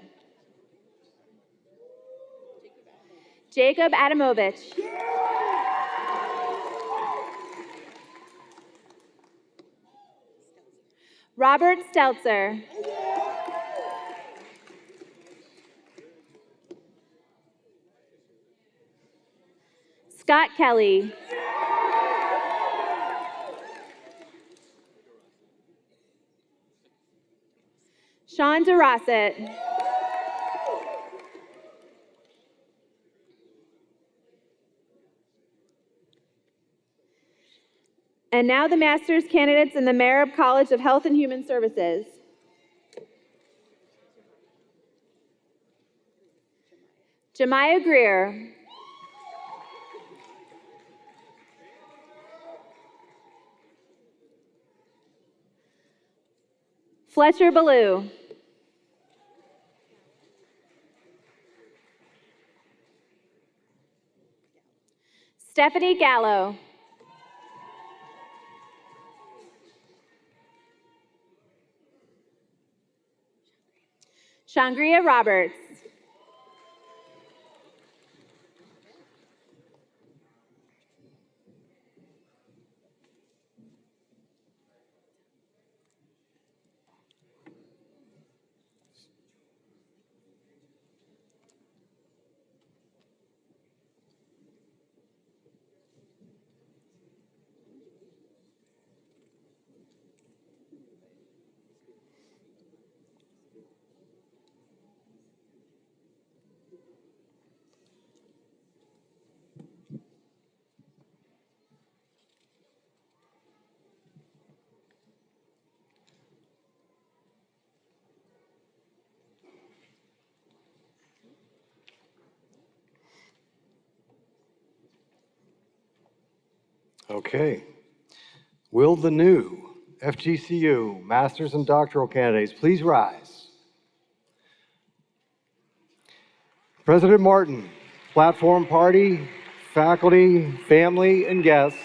Jacob Adamovich. Robert Stelzer. Scott Kelly. Sean DeRosset. And now the master's candidates in the Marab College of Health and Human Services. Jemiah Greer. Fletcher Ballou. Stephanie Gallo. Shangria Roberts. Okay. Will the new FGCU master's and doctoral candidates please rise? President Martin, platform party, faculty, family, and guests,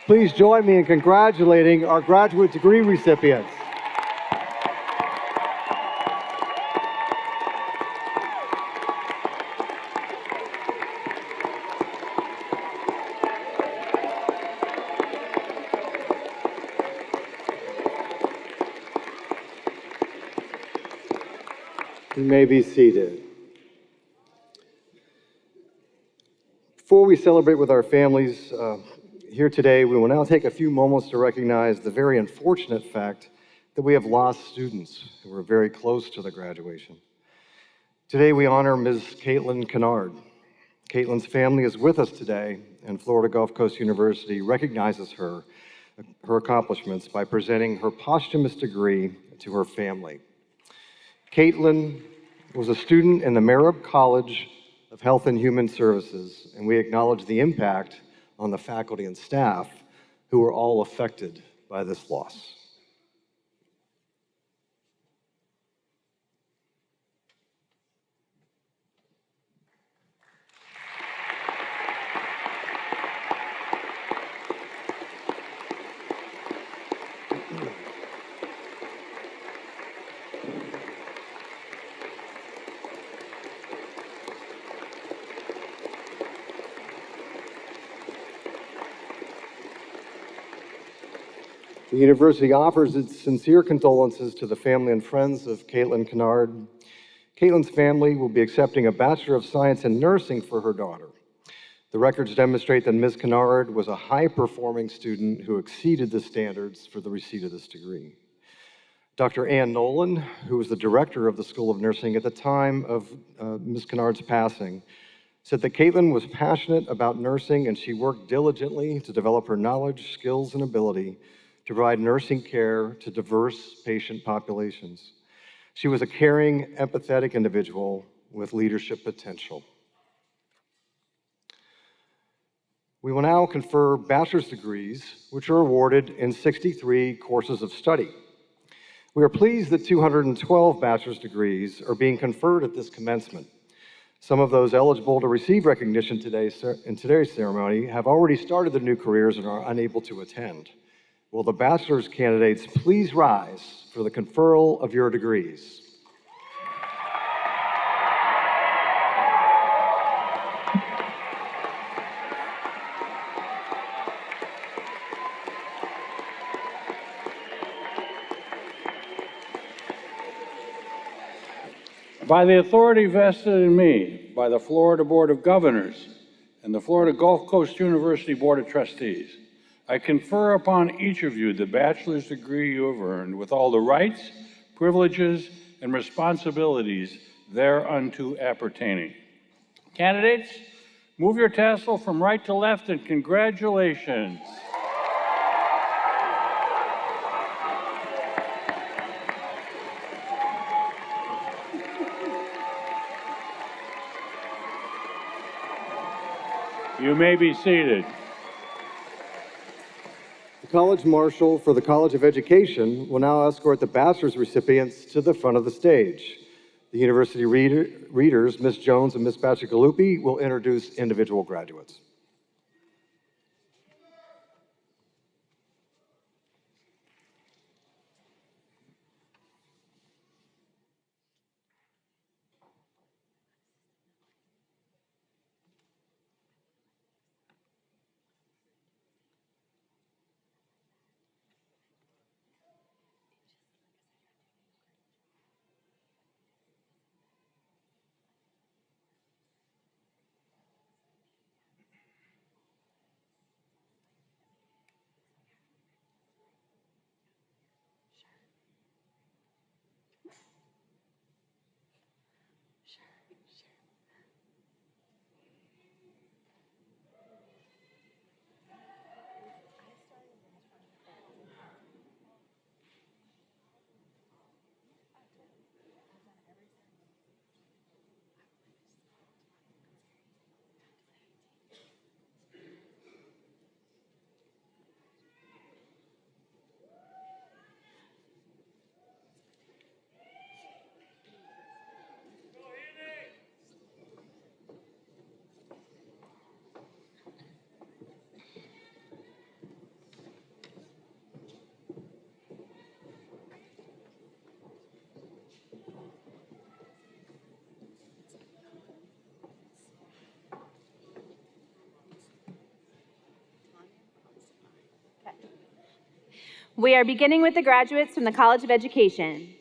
please join me in congratulating our graduate degree recipients. You may be seated. Before we celebrate with our families here today, we will now take a few moments to recognize the very unfortunate fact that we have lost students who were very close to the graduation. Today we honor Ms. Caitlin Kennard. Caitlin's family is with us today, and Florida Gulf Coast University recognizes her accomplishments by presenting her posthumous degree to her family. Caitlin was a student in the Marab College of Health and Human Services, and we acknowledge the impact on the faculty and staff who were all affected by this loss. The university offers its sincere condolences to the family and friends of Caitlin Kennard. Caitlin's family will be accepting a Bachelor of Science in Nursing for her daughter. The records demonstrate that Ms. Kennard was a high-performing student who exceeded the standards for the receipt of this degree. Dr. Ann Nolan, who was the director of the School of Nursing at the time of Ms. Kennard's passing, said that Caitlin was passionate about nursing and she worked diligently to develop her knowledge, skills, and ability to provide nursing care to diverse patient populations. She was a caring, empathetic individual with leadership potential. We will now confer bachelor's degrees, which are awarded in 63 courses of study. We are pleased that 212 bachelor's degrees are being conferred at this commencement. Some of those eligible to receive recognition in today's ceremony have already started their new careers and are unable to attend. Will the bachelor's candidates please rise for the conferral of your degrees? By the authority vested in me by the Florida Board of Governors and the Florida Gulf Coast University Board of Trustees, I confer upon each of you the bachelor's degree you have earned with all the rights, privileges, and responsibilities thereunto appertaining. Candidates, move your tassel from right to left and congratulations. You may be seated. The College Marshal for the College of Education will now escort the bachelor's recipients to the front of the stage. The university readers, Ms. Jones and Ms. Bacigalupi, will introduce individual graduates. We are beginning with the graduates from the College of Education.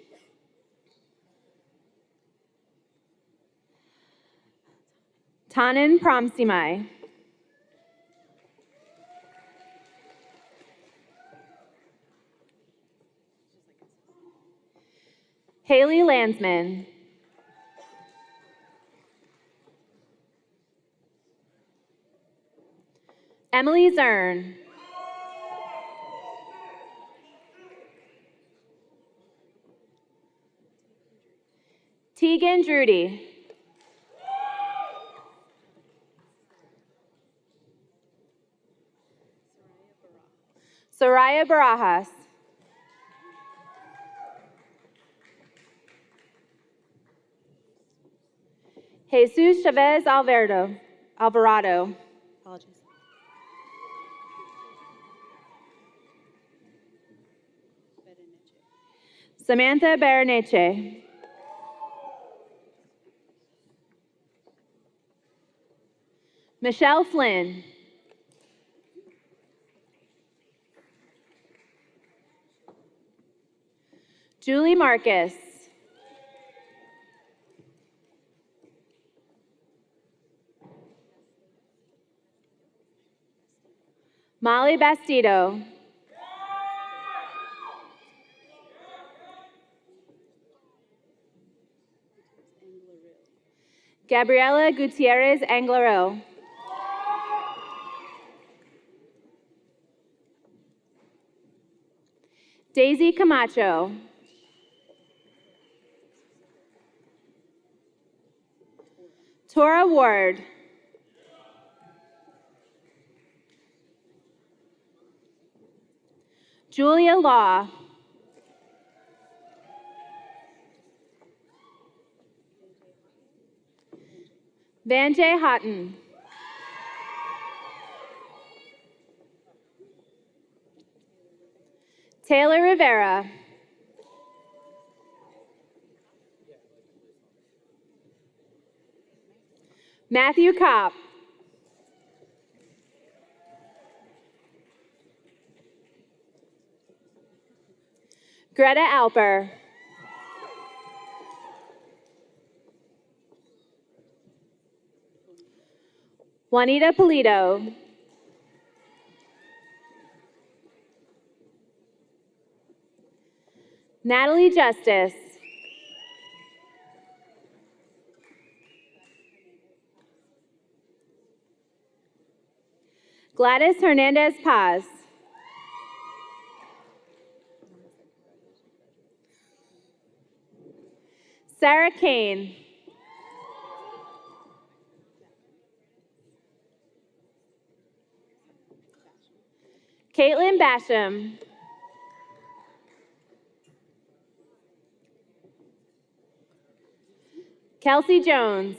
Tannen Promsimai. Haley Landsman. Emily Zern. Tegan Drudy. Soraya Barajas. Jesus Chavez Alvarado. Apologies. Samantha Berenice. Michelle Flynn. Julie Marcus. Molly Bastido. Gabriela Gutierrez Anglero. Daisy Camacho. Tora Ward. Julia Law. Vanjay Houghton. Taylor Rivera. Matthew Kopp. Greta Alper. Juanita Polito. Natalie Justice. Gladys Hernandez Paz. Sarah Kane. Caitlin Basham. Kelsey Jones.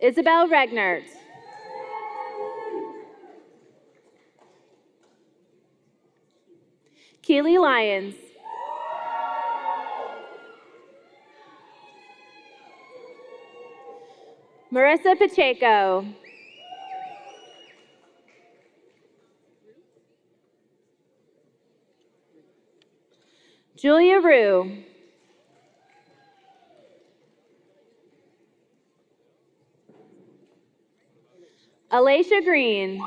Isabel Regnert. Keely Lyons. Marissa Pacheco. Julia Rue. Alicia Green.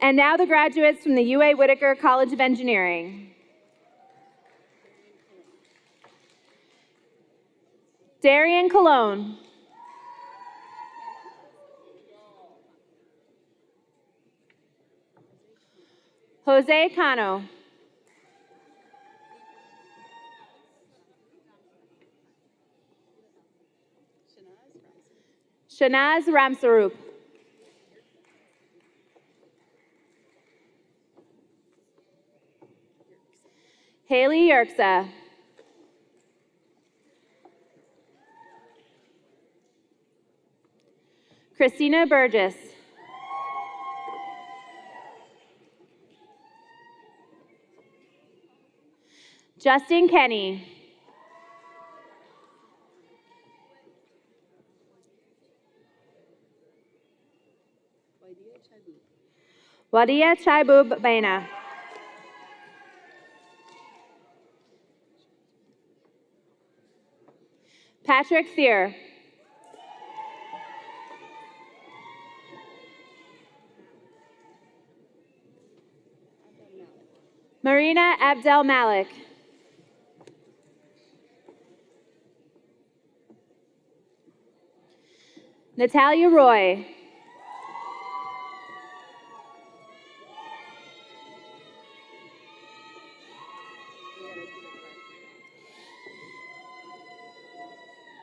And now the graduates from the UA Whitaker College of Engineering. Darian Colon. Jose Cano. Shanaz Ramsarup. Haley Yerksa. Christina Burgess. Justin Kenny. Wadia Chaibub Baina. Patrick Thier. Marina Abdel Malik. Natalia Roy.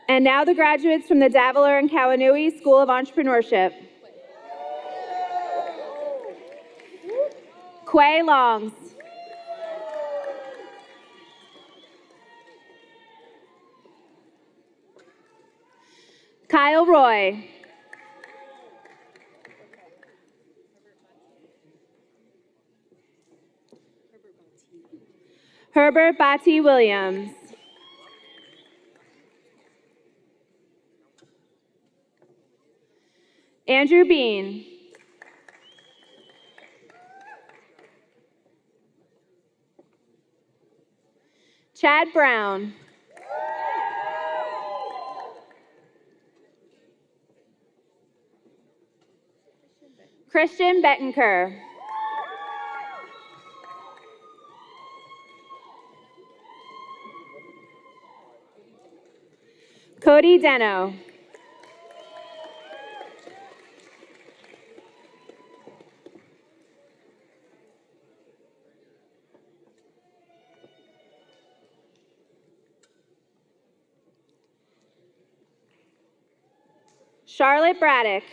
And now the graduates from the Daviler and Kawanui School of Entrepreneurship. Quay Longs. Kyle Roy. Herbert Bati Williams. Andrew Bean. Chad Brown. Christian Bettenker. Cody Deno. Charlotte Braddock.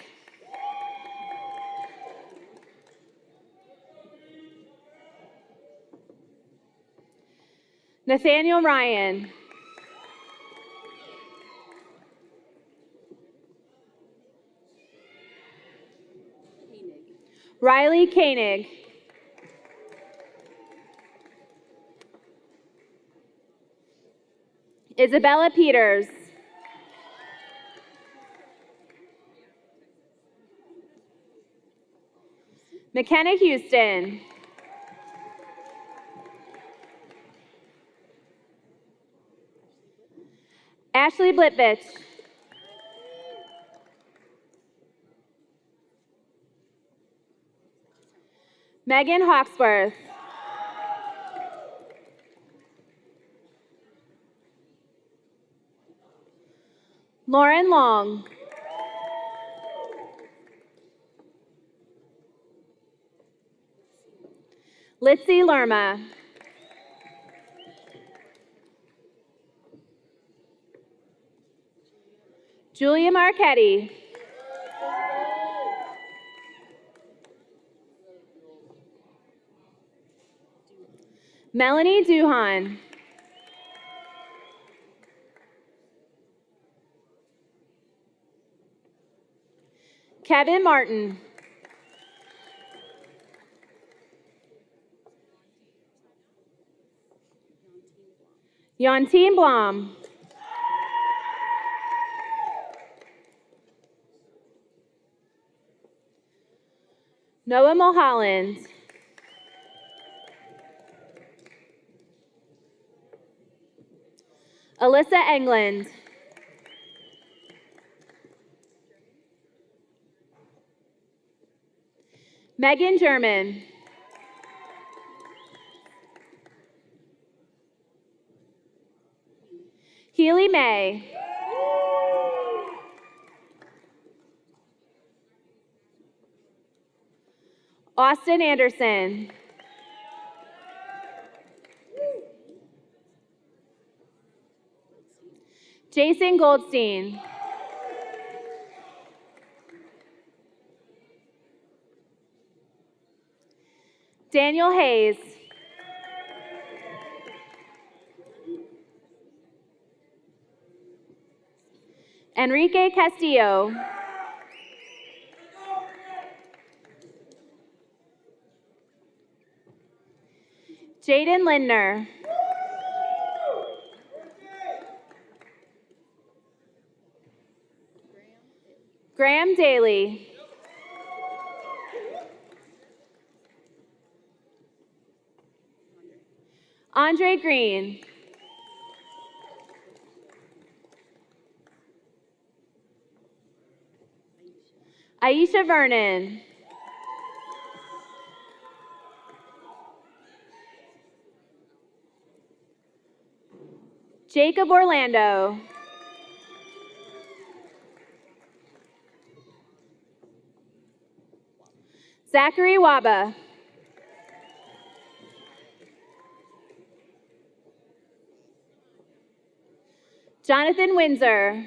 Nathaniel Ryan. Riley Koenig. Isabella Peters. McKenna Houston. Ashley Blitvich. Megan Hawksworth. Lauren Long. Litzy Lerma. Julia Marchetti. Melanie Duhan. Kevin Martin. Yontine Blom. Noah Mulholland. Alyssa England. Megan German. Healy May. Austin Anderson. Jason Goldstein. Daniel Hayes. Enrique Castillo. Jaden Lindner. Graham Daly. Andre Green. Aisha Vernon. Jacob Orlando. Zachary Waba. Jonathan Windsor.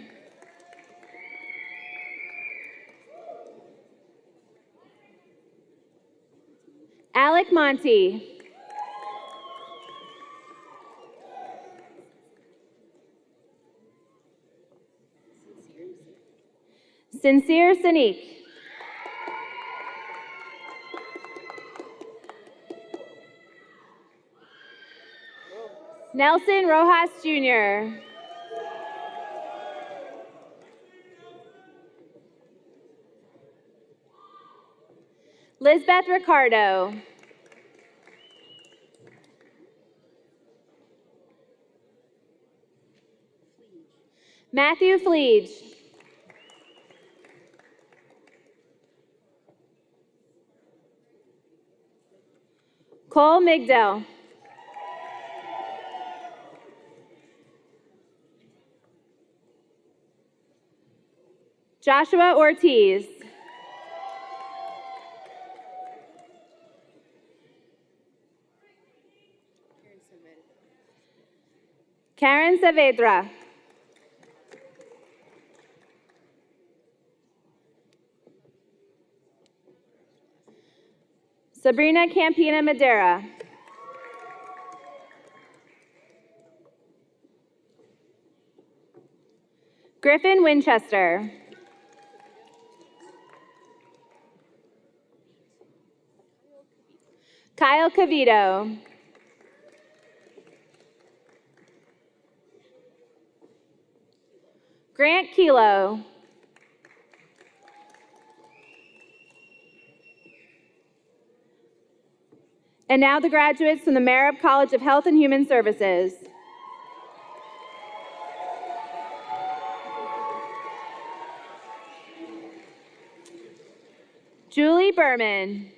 Alec Monty. Sincere Sanique. Nelson Rojas Jr. Lisbeth Ricardo. Matthew Fleege. Cole Migdell. Joshua Ortiz. Karen Saavedra. Sabrina Campina Madera. Griffin Winchester. Kyle Cavito. Grant Kilo. And now the graduates from the Marab College of Health and Human Services. Julie Berman.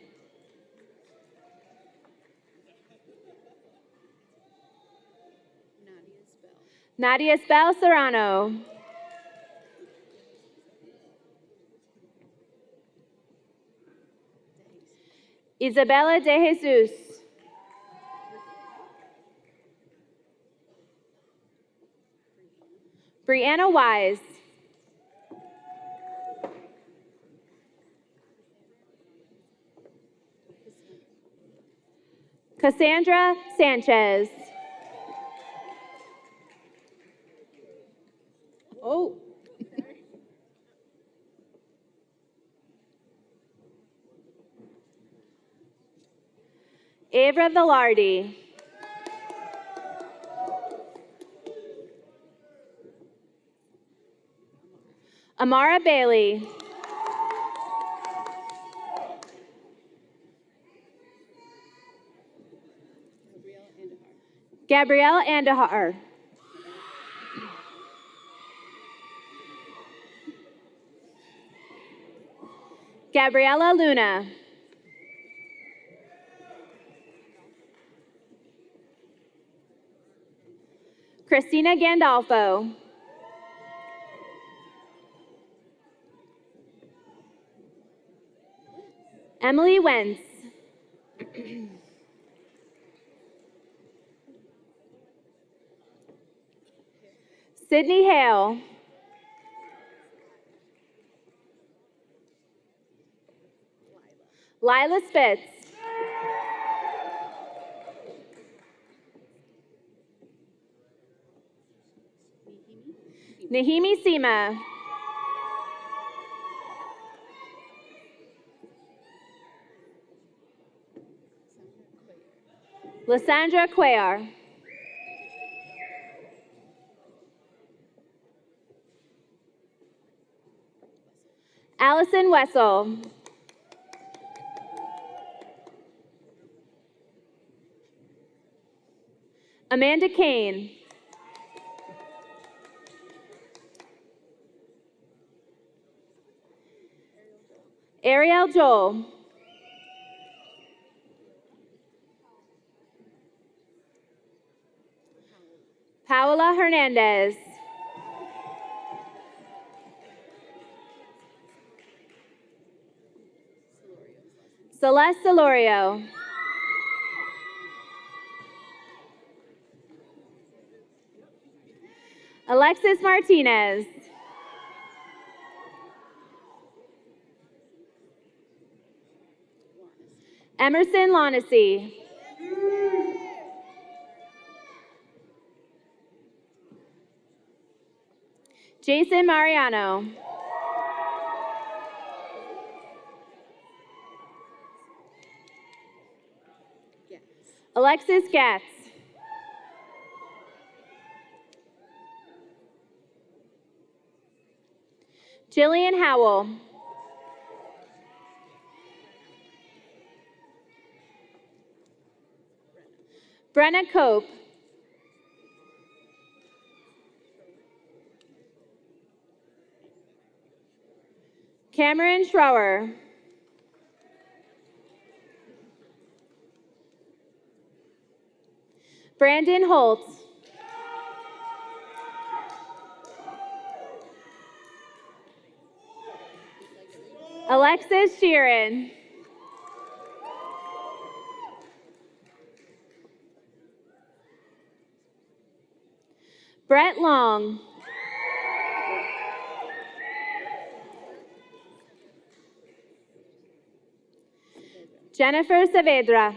Nadia Spell Serrano. Isabella De Jesus. Brianna Wise. Cassandra Sanchez. Oh. Avra Velarde. Amara Bailey. Gabrielle Andahar. Gabriella Luna. Christina Gandolfo. Emily Wentz. Sydney Hale. Lila Spitz. Nahimi Sima. Lysandra Cuellar. Allison Wessel. Amanda Kane. Ariel Joel. Paola Hernandez. Celeste Delorio. Alexis Martinez. Emerson Lonacy. Jason Mariano. Alexis Gatz. Jillian Howell. Brenna Cope. Cameron Schroer. Brandon Holt. Alexis Sheeran. Brett Long. Jennifer Saavedra.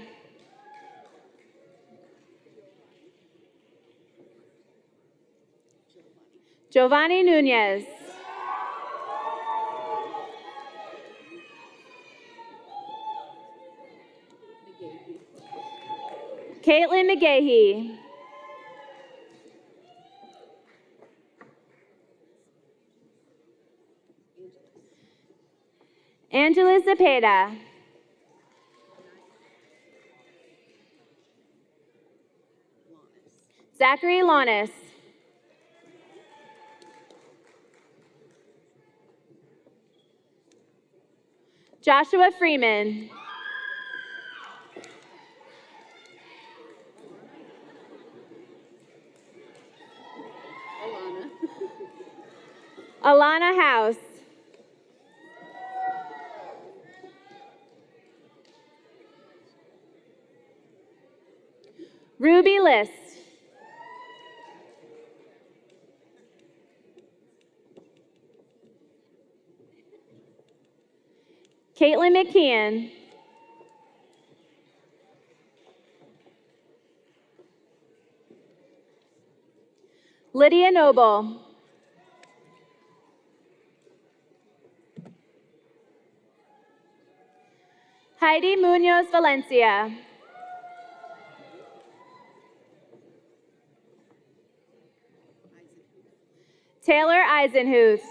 Giovanni Nunez. Caitlin McGahee. Angela Zepeda. Zachary Lonis. Joshua Freeman. Alana House. Ruby List. Caitlin McKeon. Lydia Noble. Heidi Munoz Valencia. Taylor Eisenhuth.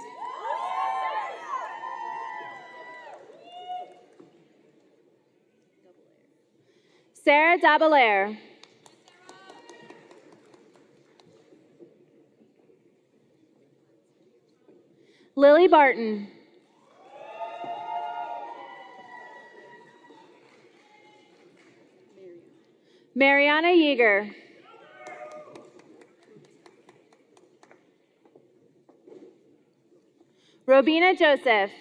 Sarah Dabelaire. Lily Barton. Mariana Yeager. Robina Joseph.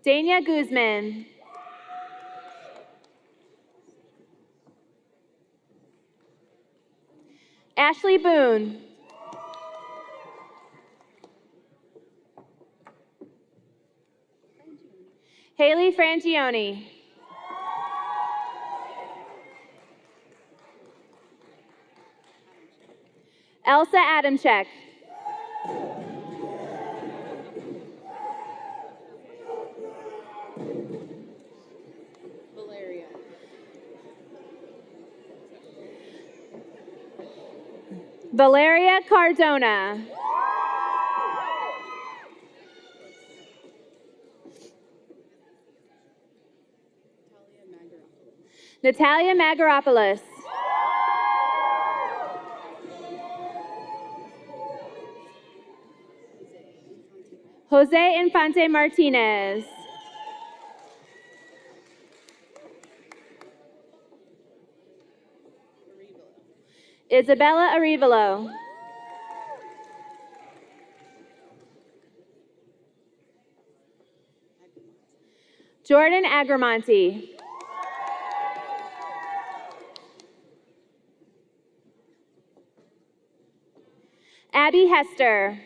Dania Guzman. Ashley Boone. Haley Frangione. Elsa Adamczyk. Valeria Cardona. Natalia Magaropoulos. Jose Infante Martinez. Isabella Arevalo. Jordan Agramonte. Abby Hester.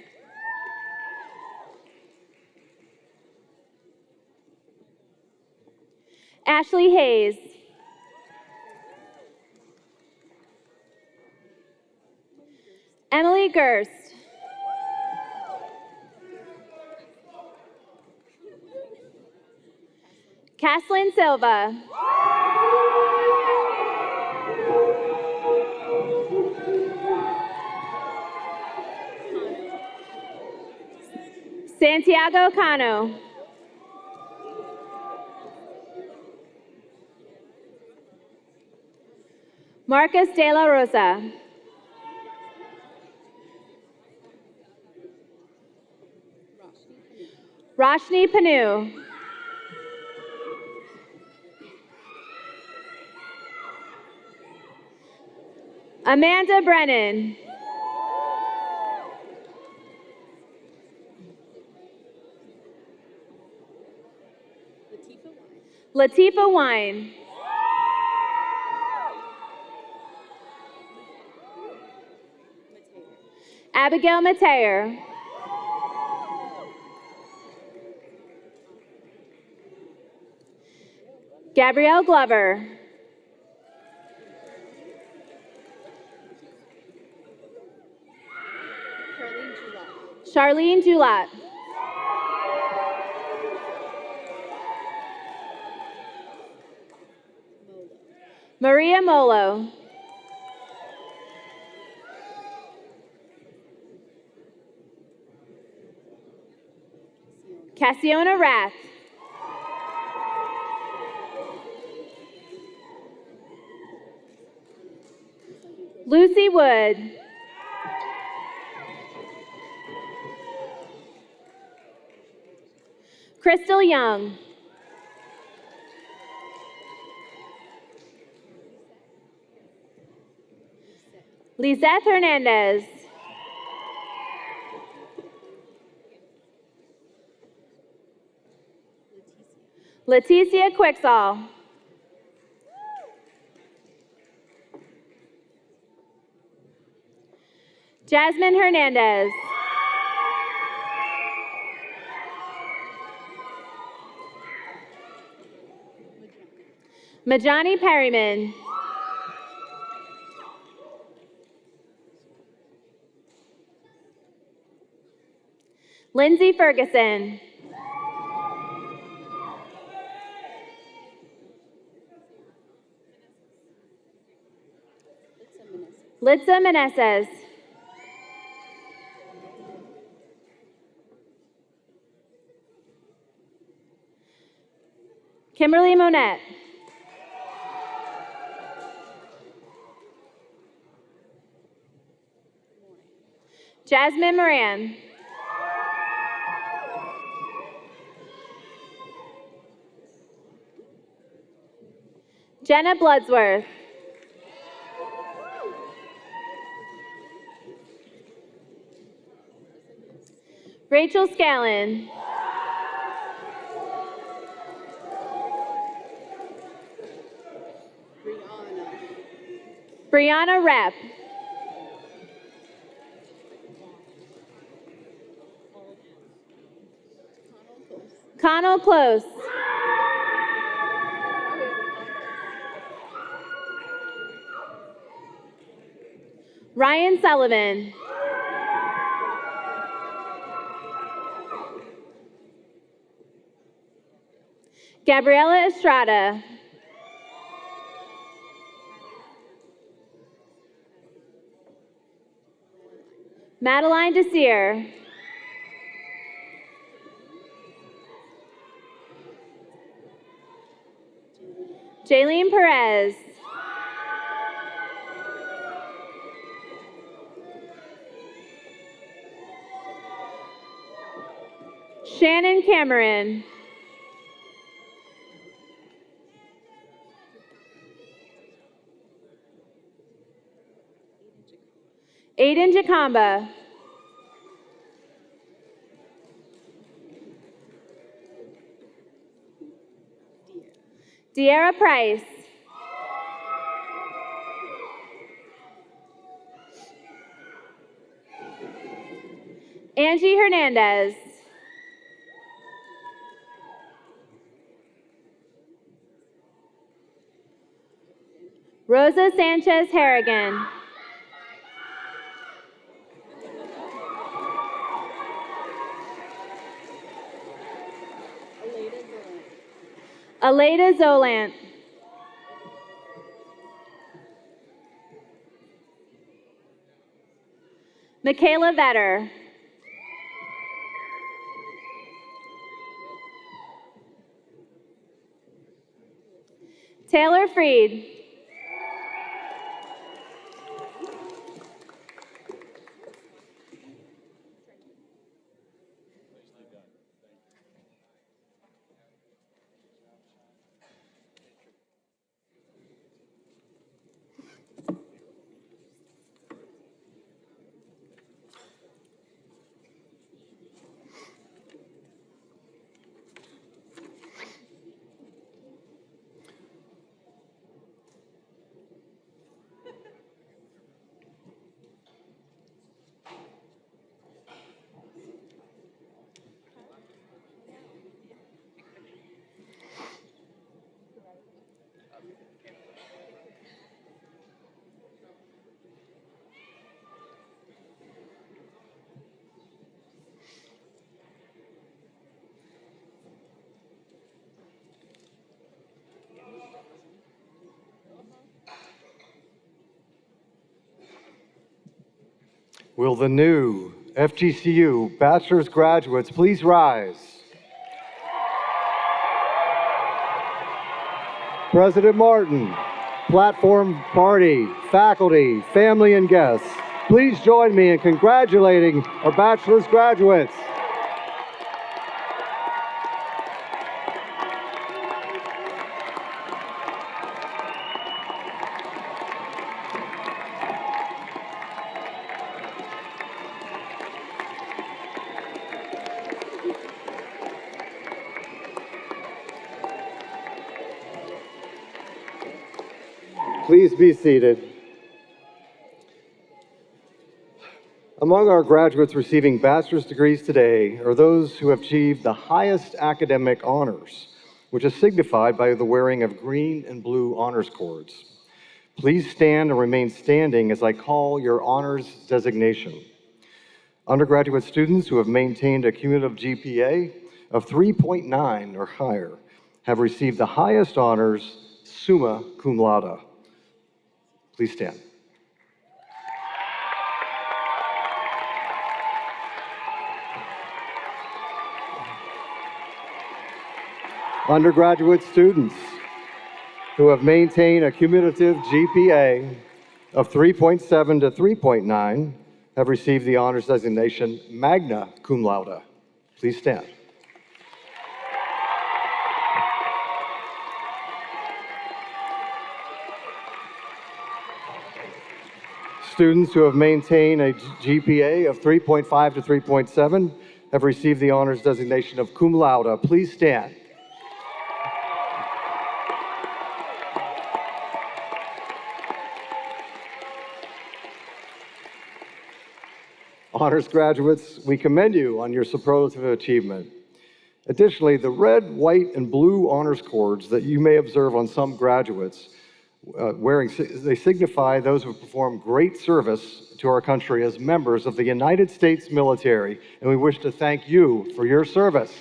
Ashley Hayes. Emily Gerst. Caslin Silva. Santiago Cano. Marcus De La Rosa. Roshni Panu. Amanda Brennan. Latifa Wine. Abigail Mateer. Gabrielle Glover. Charlene Julat. Maria Molo. Cassiona Rath. Lucy Wood. Crystal Young. Lisette Hernandez. Leticia Quixall. Jasmine Hernandez. Majani Perryman. Lindsay Ferguson. Litza Meneses. Kimberly Monette. Jasmine Moran. Jenna Bloodsworth. Rachel Scallon. Brianna Rep. Connell Close. Ryan Sullivan. Gabriela Estrada. Madeline Desir. Jaylene Perez. Shannon Cameron. Aiden Jacamba. De'Ara Price. Angie Hernandez. Rosa Sanchez Harrigan. Aleda Zolant. Michaela Vetter. Taylor Freed. Will the new FGCU Bachelor's graduates please rise? President Martin, platform party, faculty, family, and guests, please join me in congratulating our Bachelor's graduates. Please be seated. Among our graduates receiving bachelor's degrees today are those who have achieved the highest academic honors, which is signified by the wearing of green and blue honors cords. Please stand and remain standing as I call your honors designation. Undergraduate students who have maintained a cumulative GPA of 3.9 or higher have received the highest honors, summa cum laude. Please stand. Undergraduate students who have maintained a cumulative GPA of 3.7 to 3.9 have received the honors designation magna cum laude. Please stand. Students who have maintained a GPA of 3.5 to 3.7 have received the honors designation of cum laude. Please stand. Honors graduates, we commend you on your superlative achievement. Additionally, the red, white, and blue honors cords that you may observe on some graduates they signify those who have performed great service to our country as members of the United States military, and we wish to thank you for your service.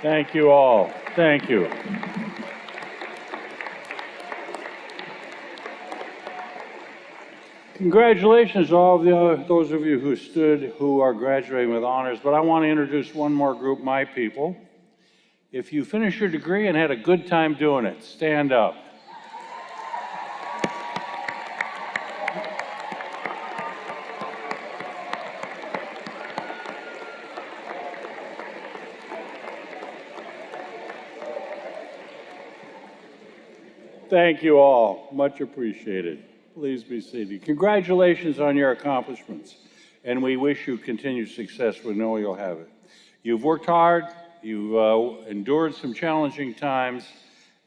Thank you all. Thank you. Congratulations to all of those of you who are graduating with honors, but I want to introduce one more group, my people. If you finished your degree and had a good time doing it, stand up. Thank you all, much appreciated. Please be seated. Congratulations on your accomplishments, and we wish you continued success. We know you'll have it. You've worked hard, you've endured some challenging times,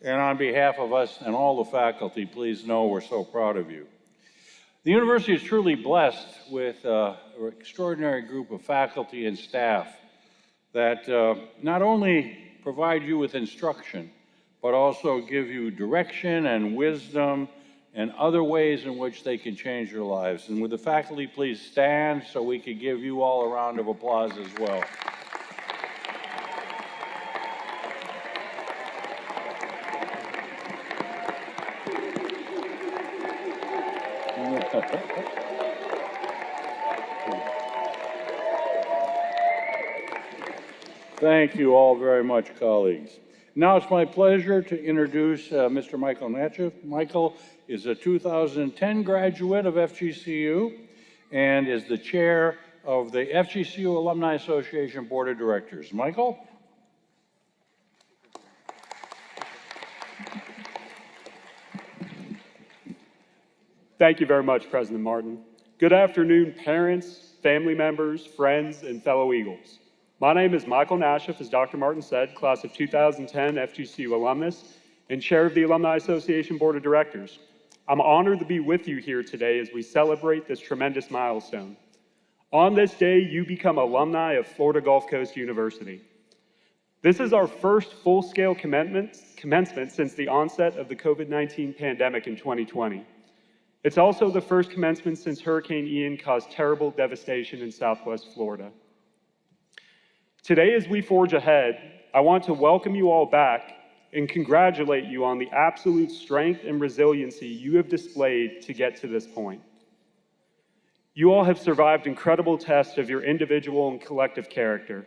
and on behalf of us and all the faculty, please know we're so proud of you. The university is truly blessed with an extraordinary group of faculty and staff that not only provide you with instruction, but also give you direction and wisdom and other ways in which they can change your lives. And would the faculty please stand so we could give you all a round of applause as well. Thank you all very much, colleagues. Now it's my pleasure to introduce Mr. Michael Natchev. Michael is a 2010 graduate of FGCU and is the chair of the FGCU Alumni Association Board of Directors. Michael? Thank you very much, President Martin. Good afternoon, parents, family members, friends, and fellow Eagles. My name is Michael Natchev, as Dr. Martin said, class of 2010 FGCU alumnus and chair of the Alumni Association Board of Directors. I'm honored to be with you here today as we celebrate this tremendous milestone. On this day, you become alumni of Florida Gulf Coast University. This is our first full-scale commencement since the onset of the COVID-19 pandemic in 2020. It's also the first commencement since Hurricane Ian caused terrible devastation in Southwest Florida. Today, as we forge ahead, I want to welcome you all back and congratulate you on the absolute strength and resiliency you have displayed to get to this point. You all have survived incredible tests of your individual and collective character.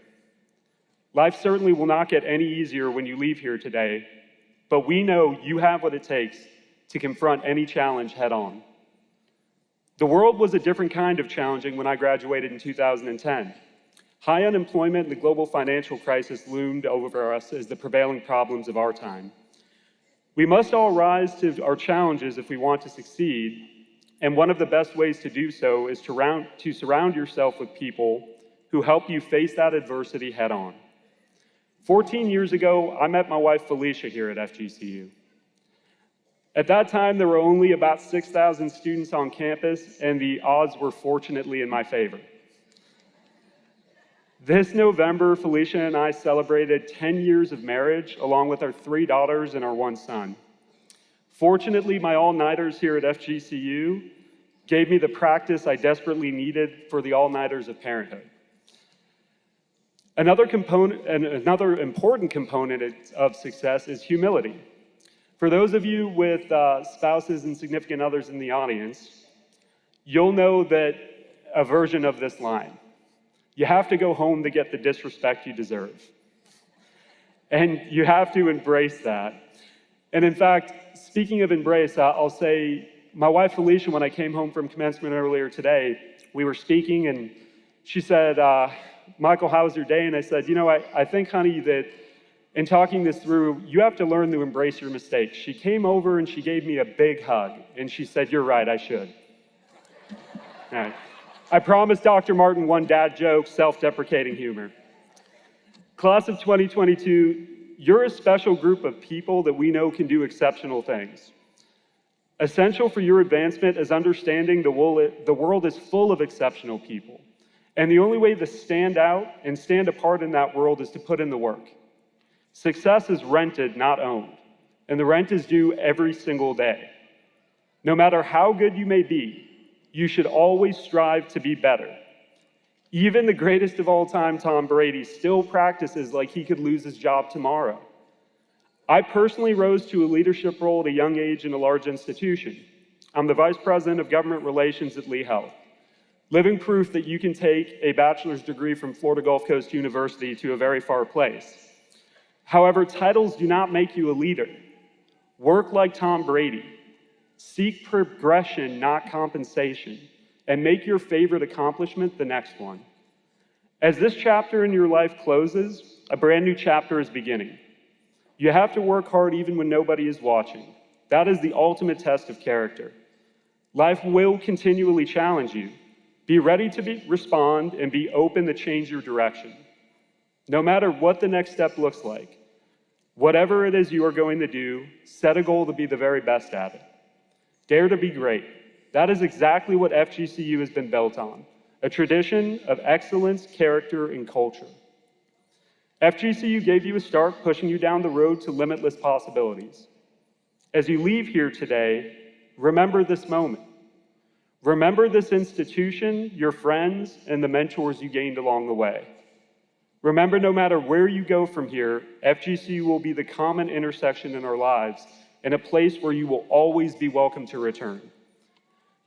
Life certainly will not get any easier when you leave here today, but we know you have what it takes to confront any challenge head on. The world was a different kind of challenging when I graduated in 2010. High unemployment and the global financial crisis loomed over us as the prevailing problems of our time. We must all rise to our challenges if we want to succeed, and one of the best ways to do so is to surround yourself with people who help you face that adversity head on. 14 years ago, I met my wife Felicia here at FGCU. At that time, there were only about 6,000 students on campus, and the odds were fortunately in my favor. This November, Felicia and I celebrated 10 years of marriage, along with our 3 daughters and our 1 son. Fortunately, my all-nighters here at FGCU gave me the practice I desperately needed for the all-nighters of parenthood. Another important component of success is humility. For those of you with spouses and significant others in the audience, you'll know that a version of this line. You have to go home to get the disrespect you deserve. And you have to embrace that. And in fact, speaking of embrace, I'll say, my wife Felicia, when I came home from commencement earlier today, we were speaking and she said, Michael, how was your day? And I said, I think, honey, that in talking this through, you have to learn to embrace your mistakes. She came over and she gave me a big hug and she said, you're right, I should. All right. I promised Dr. Martin one dad joke, self-deprecating humor. Class of 2022, you're a special group of people that we know can do exceptional things. Essential for your advancement is understanding the world is full of exceptional people. And the only way to stand out and stand apart in that world is to put in the work. Success is rented, not owned. And the rent is due every single day. No matter how good you may be, you should always strive to be better. Even the greatest of all time, Tom Brady, still practices like he could lose his job tomorrow. I personally rose to a leadership role at a young age in a large institution. I'm the Vice President of Government Relations at Lee Health, living proof that you can take a bachelor's degree from Florida Gulf Coast University to a very far place. However, titles do not make you a leader. Work like Tom Brady. Seek progression, not compensation, and make your favorite accomplishment the next one. As this chapter in your life closes, a brand new chapter is beginning. You have to work hard even when nobody is watching. That is the ultimate test of character. Life will continually challenge you. Be ready to respond and be open to change your direction. No matter what the next step looks like, whatever it is you are going to do, set a goal to be the very best at it. Dare to be great. That is exactly what FGCU has been built on, a tradition of excellence, character, and culture. FGCU gave you a start, pushing you down the road to limitless possibilities. As you leave here today, remember this moment. Remember this institution, your friends, and the mentors you gained along the way. Remember, no matter where you go from here, FGCU will be the common intersection in our lives and a place where you will always be welcome to return.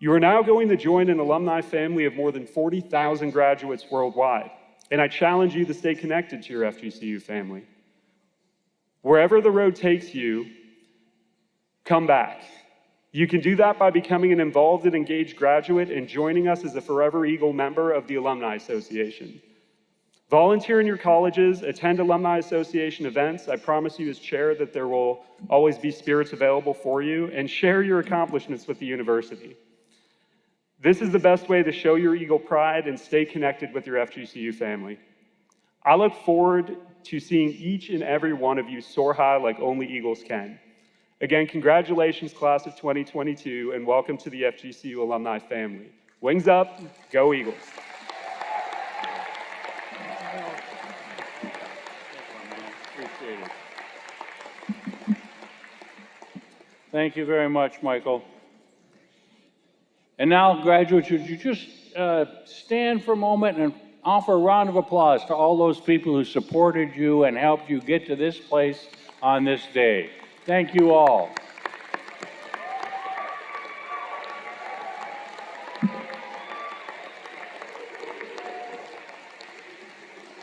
You are now going to join an alumni family of more than 40,000 graduates worldwide, and I challenge you to stay connected to your FGCU family. Wherever the road takes you, come back. You can do that by becoming an involved and engaged graduate and joining us as a Forever Eagle member of the Alumni Association. Volunteer in your colleges, attend Alumni Association events. I promise you as chair that there will always be spirits available for you, and share your accomplishments with the university. This is the best way to show your Eagle pride and stay connected with your FGCU family. I look forward to seeing each and every one of you soar high like only Eagles can. Again, congratulations, class of 2022, and welcome to the FGCU alumni family. Wings up, go Eagles. Thank you very much, Michael. And now, graduates, would you just stand for a moment and offer a round of applause to all those people who supported you and helped you get to this place on this day. Thank you all.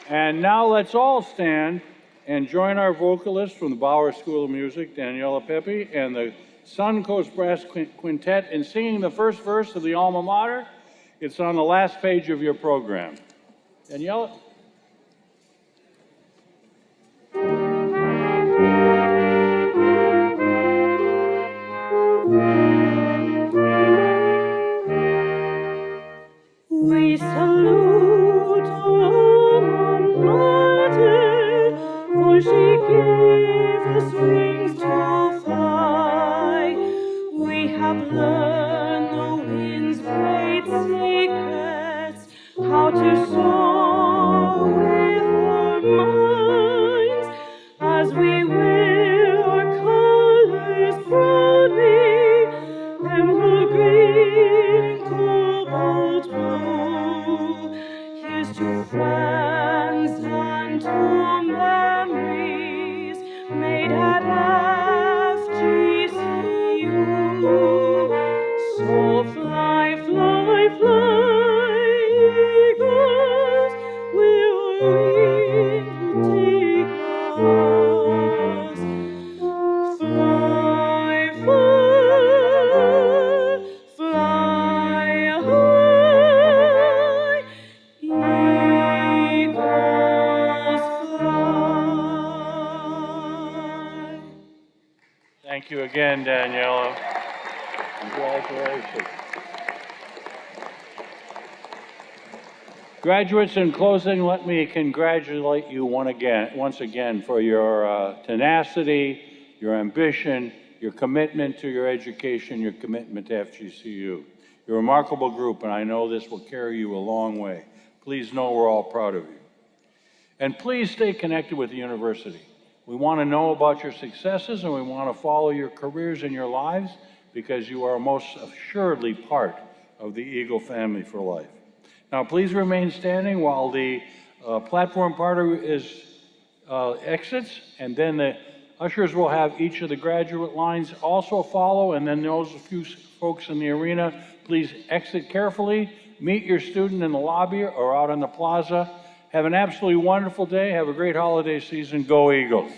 And now let's all stand and join our vocalists from the Bauer School of Music, Daniela Pepe, and the Suncoast Brass Quintet in singing the first verse of the Alma Mater. It's on the last page of your program. Daniela? We salute Alma Mater, for she gave us wings to fly. We have learned the wind's great secrets, how to soar with our minds, as we wear our colors proudly, emerald green and cobalt blue. Here's to friends and to memories made at FGCU. So fly, fly, fly, eagles, where your wings take us. Fly far, fly high, eagles fly. Thank you again, Daniela. Congratulations. Graduates, in closing, let me congratulate you once again for your tenacity, your ambition, your commitment to your education, your commitment to FGCU. You're a remarkable group, and I know this will carry you a long way. Please know we're all proud of you. And please stay connected with the university. We want to know about your successes, and we want to follow your careers and your lives, because you are most assuredly part of the Eagle family for life. Now, please remain standing while the platform party exits, and then the Ushers will have each of the graduate lines also follow, and then those few folks in the arena, please exit carefully, meet your student in the lobby or out in the plaza. Have an absolutely wonderful day. Have a great holiday season. Go Eagles.